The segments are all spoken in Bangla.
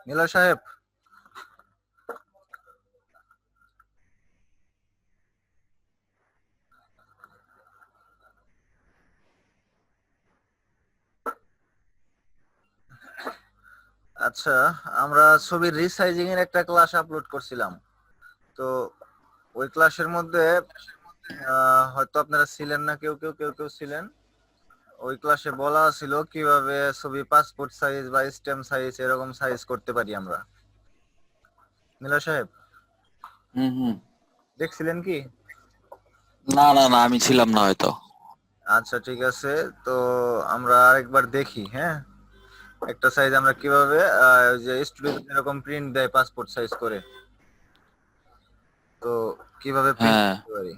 নিলয় সাহেব, আচ্ছা, আমরা ছবির রিসাইজিং এর একটা ক্লাস আপলোড করছিলাম। তো ওই ক্লাসের মধ্যে হয়তো আপনারা ছিলেন না, কেউ কেউ কেউ কেউ ছিলেন। ওই ক্লাসে বলা ছিল কিভাবে ছবি পাসপোর্ট সাইজ বা স্ট্যাম্প সাইজ এরকম সাইজ করতে পারি আমরা। নিলয় সাহেব, হুম হুম। দেখছিলেন কি? না না না, আমি ছিলাম না হয়তো। আচ্ছা, ঠিক আছে। তো আমরা আরেকবার দেখি, হ্যাঁ। একটা সাইজ আমরা কিভাবে যে স্টুডিওতে এরকম প্রিন্ট দেয় পাসপোর্ট সাইজ করে, তো কিভাবে প্রিন্ট হ্যাঁ করতে পারি।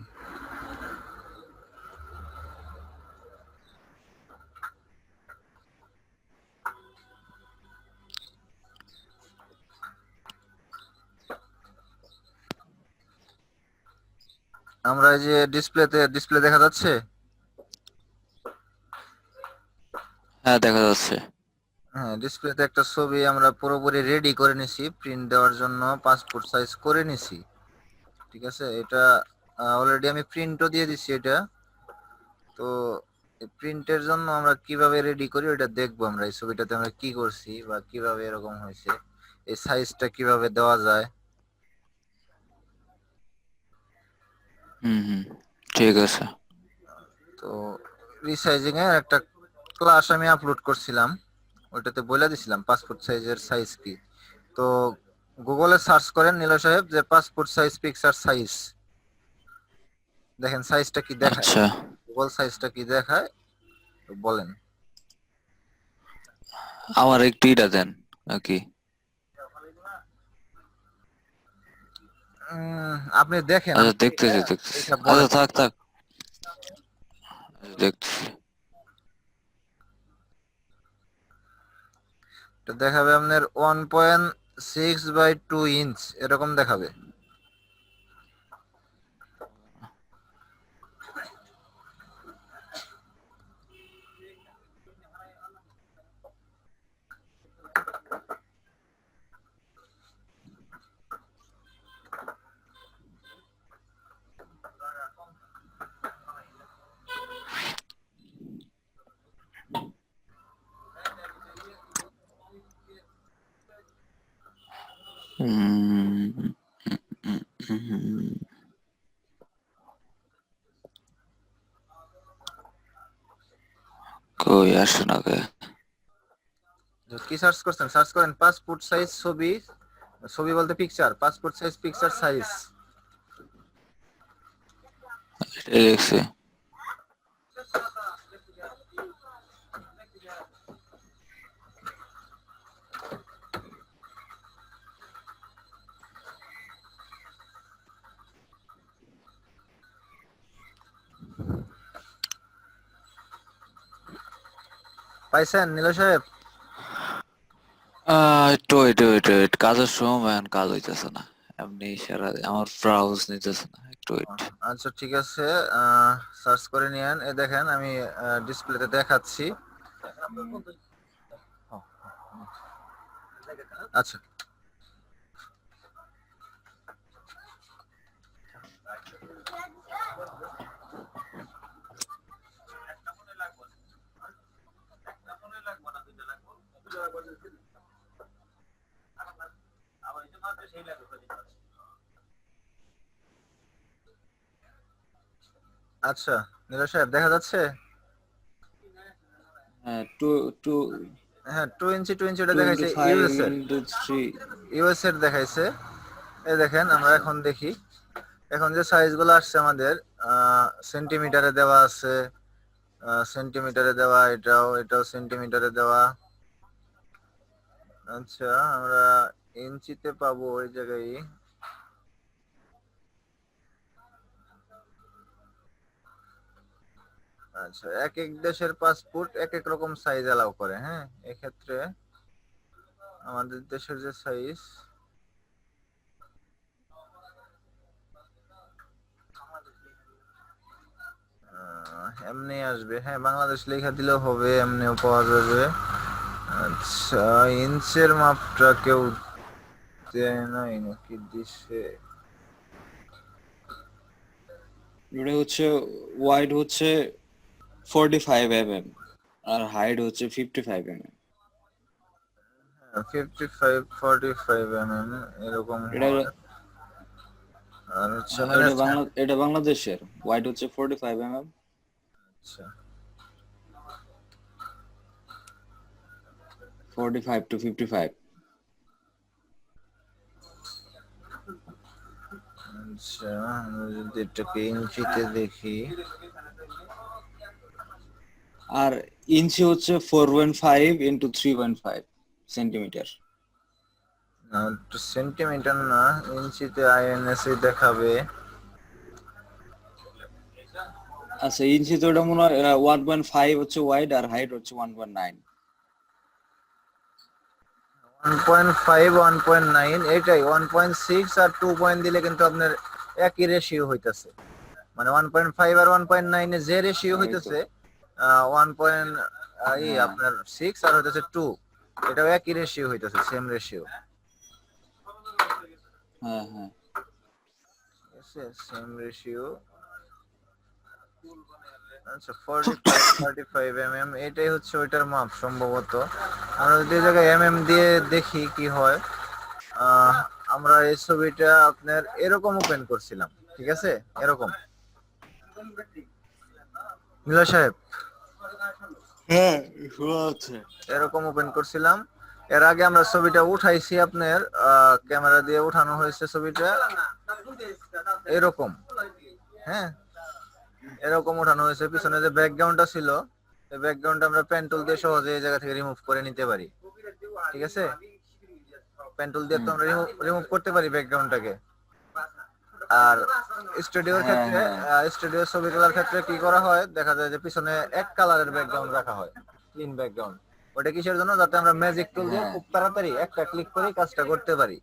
আমরা এই যে ডিসপ্লে দেখা যাচ্ছে। হ্যাঁ, দেখা যাচ্ছে। হ্যাঁ, ডিসপ্লেতে একটা ছবি আমরা পুরোপুরি রেডি করে নিছি, প্রিন্ট দেওয়ার জন্য পাসপোর্ট সাইজ করে নিছি। ঠিক আছে, এটা অলরেডি আমি প্রিন্টও দিয়ে দিছি এটা। তো প্রিন্টের জন্য আমরা কিভাবে রেডি করি ওটা দেখবো। আমরা এই ছবিটাতে আমরা কি করছি বা কিভাবে এরকম হয়েছে, এই সাইজটা কিভাবে দেওয়া যায়। হুম হুম, ঠিক আছে। তো রিসাইজিং এর একটা ক্লাস আমি আপলোড করছিলাম, ওইটাতে বলে দিছিলাম পাসপোর্ট সাইজের সাইজ কি। তো গুগলে সার্চ করেন নিলয় সাহেব যে পাসপোর্ট সাইজ পিকচার সাইজ, দেখেন সাইজটা কি দেখায়। আচ্ছা, গুগল সাইজটা কি দেখায় তো বলেন। আমার একটু ইটা দেন নাকি? আপনি দেখেন, আচ্ছা, আমি দেখতেছি দেখতেছি। এটা আচ্ছা, বলেন। থাক থাক। আচ্ছা, দেখতেছি। এটা দেখাবে আপনার 1.6 বাই 2 ইঞ্চ এরকম দেখাবে। হুম, হুম, কই আসে না কে? কি সার্চ করছেন? সার্চ করেন পাসপোর্ট সাইজ ছবি, ছবি বলতে picture, passport size picture size. এটাই দেখছি। পাইছেন নিলয় সাহেব? একটু ওয়েট ওয়েট ওয়েট, কাজের সময় এখন কাজ হইতেছে না। এমনি সারা আমার ব্রাউজ নিতেছে না, একটু ওয়েট। আচ্ছা, ঠিক আছে, সার্চ করে নিয়েন। এই দেখেন আমি ডিসপ্লেতে দেখাচ্ছি। আচ্ছা, আচ্ছা নিলয় সাহেব দেখা যাচ্ছে। হ্যাঁ, টু টু হ্যাঁ, 2 ইঞ্চি 2 ইঞ্চি ওটা দেখাইছে 25 ইউএস এর, ইন্টু 3। ইউএস এর দেখাইছে। এই দেখেন আমরা এখন দেখি, এখন যে সাইজ গুলো আসছে আমাদের সেন্টিমিটারে দেওয়া আছে, সেন্টিমিটারে দেওয়া, এটাও সেন্টিমিটারে দেওয়া। আচ্ছা, আমরা ইঞ্চিতে পাবো ওই জায়গায়। আচ্ছা, এক এক দেশের পাসপোর্ট এক এক রকম সাইজ অ্যালাউ করে। হ্যাঁ, এক্ষেত্রে আমাদের দেশের যে সাইজ এমনি আসবে। হ্যাঁ, বাংলাদেশ লেখা দিলেও হবে, এমনিও পাওয়া যাবে। আচ্ছা, ইঞ্চের মাপটা কেউ দেয় নাই নাকি দিছে? এটা হচ্ছে ওয়াইড হচ্ছে 45 mm আর হাইট হচ্ছে 55 mm। 55 45 এরকম এটা হয়। আর হচ্ছে হ্যাঁ, মানে এটা বাংলাদেশের ওয়াইড হচ্ছে 45 mm। আচ্ছা 45 to 55। আচ্ছা, আমরা যদি এটাকে ইঞ্চিতে দেখি, আর ইঞ্চি হচ্ছে 4.5 into 3.5 সেন্টিমিটার। সেন্টিমিটার না, ইঞ্চিতে আইএনএসই দেখাবে। আচ্ছা, ইঞ্চি তো ওটা মনে হয় 1.5 হচ্ছে ওয়াইড আর হাইট হচ্ছে 1.9। 1.5 1.9 এটাই 1.6 আর 2 পয়েন্ট দিলে কিন্তু আপনার একই রেশিও হইতাছে। মানে 1.5 আর 1.9 এ যে রেশিও ওই তো। হইতেছে 1. হ্যাঁ আপনার 6 আর হইতেছে 2, এটাও একই রেশিও হইতেছে, সেম রেশিও। হ্যাঁ হ্যাঁ। ঠিক আছে, সেম রেশিও। আচ্ছা 45 এটাই হচ্ছে ওইটার মাপ সম্ভবত। আমরা যদি এই জায়গায় দিয়ে দেখি কি হয়। আমরা এই ছবিটা আপনার এরকম ওপেন করছিলাম, ঠিক আছে, এরকম। নীলা সাহেব, হ্যাঁ শোনা যাচ্ছে। এরকম ওপেন করছিলাম। এর আগে আমরা ছবিটা উঠাইছি, আপনার ক্যামেরা দিয়ে উঠানো হয়েছে ছবিটা এরকম। হ্যাঁ, এরকম উঠানো হয়েছে। পিছনে যে ব্যাকগ্রাউন্ডটা ছিল, এই ব্যাকগ্রাউন্ডটা আমরা পেন টুল দিয়ে সহজে এই জায়গা থেকে রিমুভ করে নিতে পারি। ঠিক আছে, পেন টুল দিয়ে তো আমরা রিমুভ করতে পারি ব্যাকগ্রাউন্ডটাকে। আর স্টুডিওর হ্যাঁ ক্ষেত্রে, হ্যাঁ স্টুডিও ছবি তোলার ক্ষেত্রে কি করা হয়, দেখা যায় যে পিছনে এক কালারের ব্যাকগ্রাউন্ড রাখা হয়, ক্লিন ব্যাকগ্রাউন্ড। ওটা কিসের জন্য? যাতে আমরা ম্যাজিক টুল দিয়ে হ্যাঁ। খুব তাড়াতাড়ি একটা ক্লিক করেই কাজটা করতে পারি।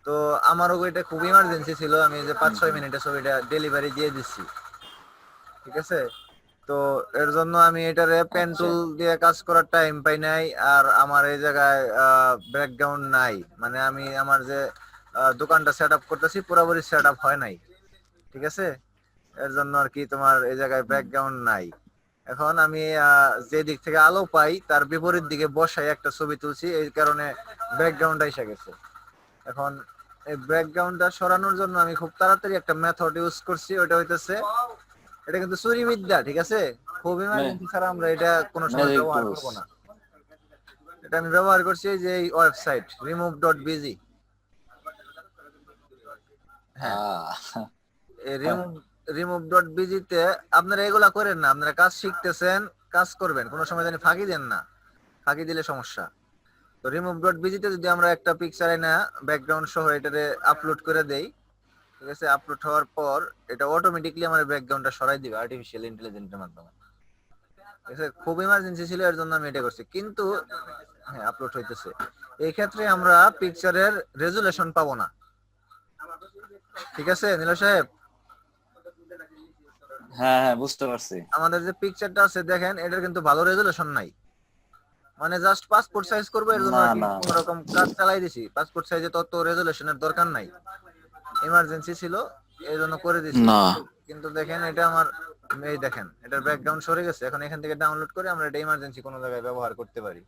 তো আমারও এটা খুব ইমার্জেন্সি ছিল, আমি যে 5-6 মিনিটে ছবিটা ডেলিভারি দিয়ে দিচ্ছি। ঠিক আছে, তো এর জন্য আমি এটারে পেন আচ্ছা। টুল দিয়ে কাজ করার টাইম পাই নাই। আর আমার এই জায়গায় ব্যাকগ্রাউন্ড নাই, মানে আমি আমার যে দোকানটা সেট আপ করতেছি পুরোপুরি সেট আপ হয় নাই। ঠিক আছে, এর জন্য আর কি তোমার এই জায়গায় ব্যাকগ্রাউন্ড নাই। এখন আমি যে দিক থেকে আলো পাই তার বিপরীত দিকে বসাই একটা ছবি তুলছি, এই কারণে ব্যাকগ্রাউন্ড এসে গেছে। এখন এই ব্যাকগ্রাউন্ডটা সরানোর জন্য আমি খুব তাড়াতাড়ি একটা মেথড ইউজ করছি, ওটা হইতেছে, এটা কিন্তু চুরি বিদ্যা, ঠিক আছে, খুব ইমার্জেন্সি ছাড়া আমরা এটা কোনো সময় ম্যাজিক ব্যবহার টুলস। করব না। এটা আমি ব্যবহার করছি এই যে এই ওয়েবসাইট remove.bg। হ্যাঁ, আহ এই remove.bg তে আপনারা এগুলা করেন না, আপনারা কাজ শিখতেছেন, কাজ করবেন, কোনো সময় জানি ফাঁকি দেন না, ফাঁকি দিলে সমস্যা। তো remove.bg তে যদি আমরা একটা পিকচার এনে ব্যাকগ্রাউন্ড সহ এটারে আপলোড করে দেই, ঠিক আছে, আপলোড হওয়ার পর এটা অটোমেটিকলি আমার ব্যাকগ্রাউন্ডটা সরাই দিবে আর্টিফিশিয়াল ইন্টেলিজেন্সের মাধ্যমে। ঠিক আছে, খুব ইমার্জেন্সি ছিল এর জন্য আমি এটা করছি, কিন্তু হ্যাঁ আপলোড হইতেছে। এই ক্ষেত্রে আমরা পিকচারের রেজুলেশন পাবো না। ঠিক আছে নীলা সাহেব, হ্যাঁ হ্যাঁ বুঝতে পারছি। আমাদের যে পিকচারটা আছে দেখেন, এটার কিন্তু ভালো রেজুলেশন নাই। মানে জাস্ট পাসপোর্ট সাইজ করবো এর জন্য না আর কি না কোন রকম কাজ চালাই দিছি, পাসপোর্ট সাইজে তত রেজুলেশনের দরকার নাই, ইমার্জেন্সি ছিল এই জন্য করে দিছি। না। কিন্তু দেখেন এটা আমার, এই দেখেন এটার ব্যাকগ্রাউন্ড সরে গেছে। এখন এখান থেকে ডাউনলোড করে আমরা এটা ইমার্জেন্সি কোনো জায়গায় ব্যবহার করতে পারি।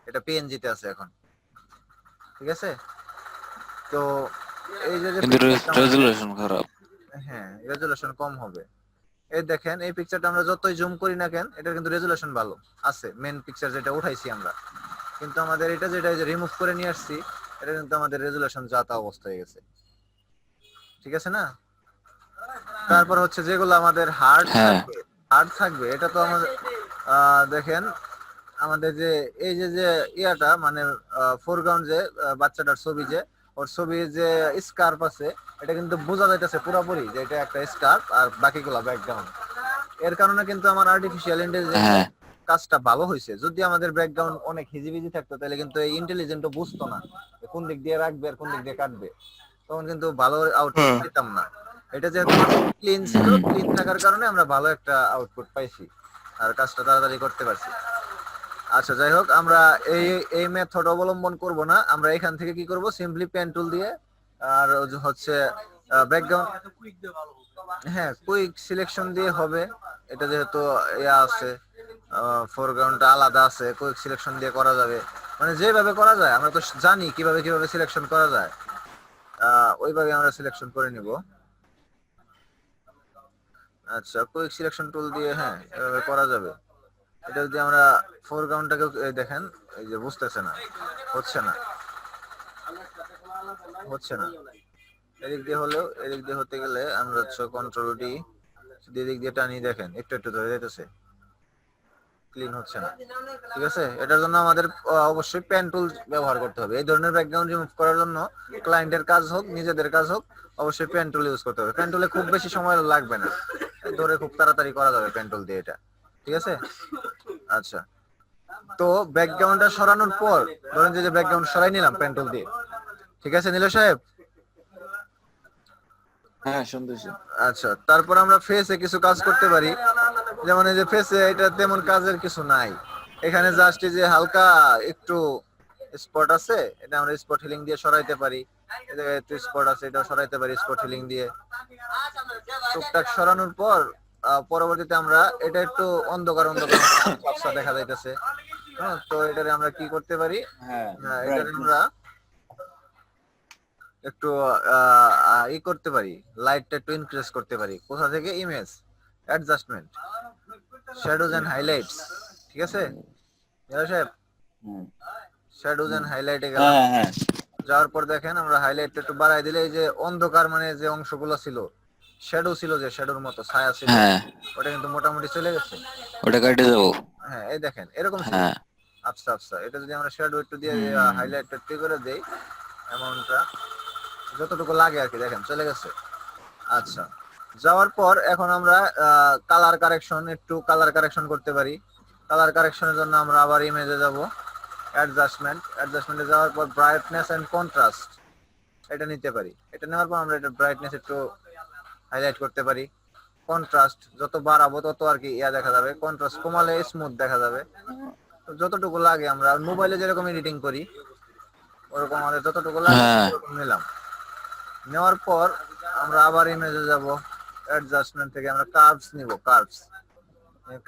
এটা পিএনজি তে আছে এখন। ঠিক আছে, তো এই যে যে কিন্তু পিকচারটা আমাদের, রেজুলেশন খারাপ। হ্যাঁ রেজুলেশন কম হবে। এই দেখেন এই পিকচারটা আমরা যতই জুম করি না কেন, এটার কিন্তু রেজুলেশন ভালো আছে, মেন পিকচার যেটা উঠাইছি আমরা। কিন্তু আমাদের এটা যেটা রিমুভ করে নিয়ে আসছি, এটা কিন্তু আমাদের রেজুলেশন যা তা অবস্থা হয়ে গেছে। ঠিক আছে না? তারপর হচ্ছে যেগুলো আমাদের হার্ড হ্যাঁ থাকবে, হার্ড থাকবে এটা তো আমাদের দেখেন আমাদের যে এই যে যে ইয়াটা মানে ফোরগ্রাউন্ড যে বাচ্চাটার ছবি, যে ওর ছবির যে স্কার্প আছে, এটা কিন্তু বোঝা যাইতেছে পুরোপুরি যে এটা একটা স্কার্প আর বাকিগুলো ব্যাকগ্রাউন্ড। এর কারণে কিন্তু আমার আর্টিফিশিয়াল ইন্টেলিজেন্সের হ্যাঁ কাজটা ভালো হয়েছে। যদি আমাদের ব্যাকগ্রাউন্ড অনেক হিজিবিজি থাকতো তাহলে কিন্তু এই ইন্টেলিজেন্টও বুঝতো না যে কোন দিক দিয়ে রাখবে আর কোন দিক দিয়ে কাটবে, তখন কিন্তু ভালো আউটপুট পেতাম না। এটা যেহেতু ক্লিন ছিল, হুম। ক্লিন থাকার কারণে আমরা ভালো একটা আউটপুট পাইছি আর কাজটা তাড়াতাড়ি করতে পারছি। আচ্ছা যাই হোক, আমরা এই এই মেথড অবলম্বন করব না। আমরা এখান থেকে কি করব, সিম্পলি পেন টুল দিয়ে আর হচ্ছে ব্যাকগ্রাউন্ড, হ্যাঁ কুইক সিলেকশন দিয়ে হবে। এটা যেহেতু ইয়া আছে, ফোরগ্রাউন্ডটা আলাদা আছে, কুইক সিলেকশন দিয়ে করা যাবে। মানে যেভাবে করা যায়, আমরা তো জানি কিভাবে কিভাবে সিলেকশন করা যায়, ওইভাবে আমরা সিলেকশন করে নিব। আচ্ছা, কুইক সিলেকশন টুল দিয়ে হ্যাঁ এভাবে করা যাবে। এটা যদি আমরা ফোরগ্রাউন্ডটাকে দেখেন, এই যে বুঝতেছে না, হচ্ছে না, হচ্ছে না। এদিক দিয়ে হলেও, এদিক দিয়ে হতে গেলে আমরা হচ্ছে কন্ট্রোল ডি, এদিক দিয়ে টানিয়ে দেখেন একটু একটু ধরে যেতেছে, ক্লিন হচ্ছে না। ঠিক আছে, এটার জন্য আমাদের অবশ্যই পেন টুল ব্যবহার করতে হবে। এই ধরনের ব্যাকগ্রাউন্ড রিমুভ করার জন্য ক্লায়েন্টের কাজ হোক নিজেদের কাজ হোক, অবশ্যই পেন টুল ইউজ করতে হবে। পেন টুলে খুব বেশি সময় লাগবে না, ধরে খুব তাড়াতাড়ি করা যাবে পেন টুল দিয়ে এটা। ঠিক আছে, আচ্ছা। তো ব্যাকগ্রাউন্ডটা সরানোর পর ধরেন যে ব্যাকগ্রাউন্ড সরাই নিলাম পেন টুল দিয়ে, ঠিক আছে নীল সাহেব? হ্যাঁ শুনতেছি। আচ্ছা, তারপর আমরা ফেসে কিছু কাজ করতে পারি। যেমন এই যে ফেসে এটা তেমন কাজের কিছু নাই, এখানে জাস্ট এই যে হালকা একটু স্পট আছে, এটা আমরা স্পট হিলিং দিয়ে সরাইতে পারি। এই জায়গায় একটু স্পট আছে, এটা সরাইতে পারি স্পট হিলিং দিয়ে। টুকটাক সরানোর পর পরবর্তীতে আমরা এটা একটু অন্ধকার অন্ধকার ঝাপসা দেখা যাইতেছে, হ্যাঁ, তো এটারে আমরা কি করতে পারি, হ্যাঁ এটারে আমরা একটু ই করতে পারি, লাইটটা একটু ইনক্রিজ করতে পারি। কোথা থেকে, image adjustment, shadows and highlights. ঠিক আছে সাহেব, শ্যাডোজ এন্ড হাইলাইটে গেলাম। হ্যাঁ হ্যাঁ যাওয়ার পর দেখেন আমরা হাইলাইটটা একটু বাড়াই দিলে এই যে অন্ধকার মানে যে অংশগুলো ছিল, শ্যাডো ছিল, যে শ্যাডোর মতো ছায়া ছিল, হ্যাঁ ওটা কিন্তু মোটামুটি চলে গেছে। ওটা কেটে যাবো। হ্যাঁ এই দেখেন এরকম ছিল। হ্যাঁ আচ্ছা আচ্ছা, এটা যদি আমরা শ্যাডো একটু দিয়ে হাইলাইট একটু করে দেই, অ্যামাউন্টটা যতটুকু লাগে আর কি, দেখেন চলে গেছে। আচ্ছা, যাওয়ার পর এখন আমরা কালার কারেকশন, একটু কালার কারেকশন করতে পারি। কালার কারেকশনের জন্য আমরা আবার ইমেজে যাব, অ্যাডজাস্টমেন্ট, অ্যাডজাস্টমেন্টে যাওয়ার পর ব্রাইটনেস এন্ড কন্ট্রাস্ট এটা নিতে পারি। এটা নেওয়ার পর আমরা এটা ব্রাইটনেস একটু হাইলাইট করতে পারি। কন্ট্রাস্ট যত বাড়াবো তত আর কি ইয়া দেখা যাবে, কন্ট্রাস্ট কমালে স্মুথ দেখা যাবে। তো যতটুকু লাগে, আমরা মোবাইলে যেরকম এডিটিং করি ওরকম আমাদের যতটুকু লাগে হ্যাঁ ততটুকু নিলাম। নেওয়ার পর আমরা আবার ইমেজে যাব, অ্যাডজাস্টমেন্ট থেকে আমরা কার্ভস নিব, কার্ভস,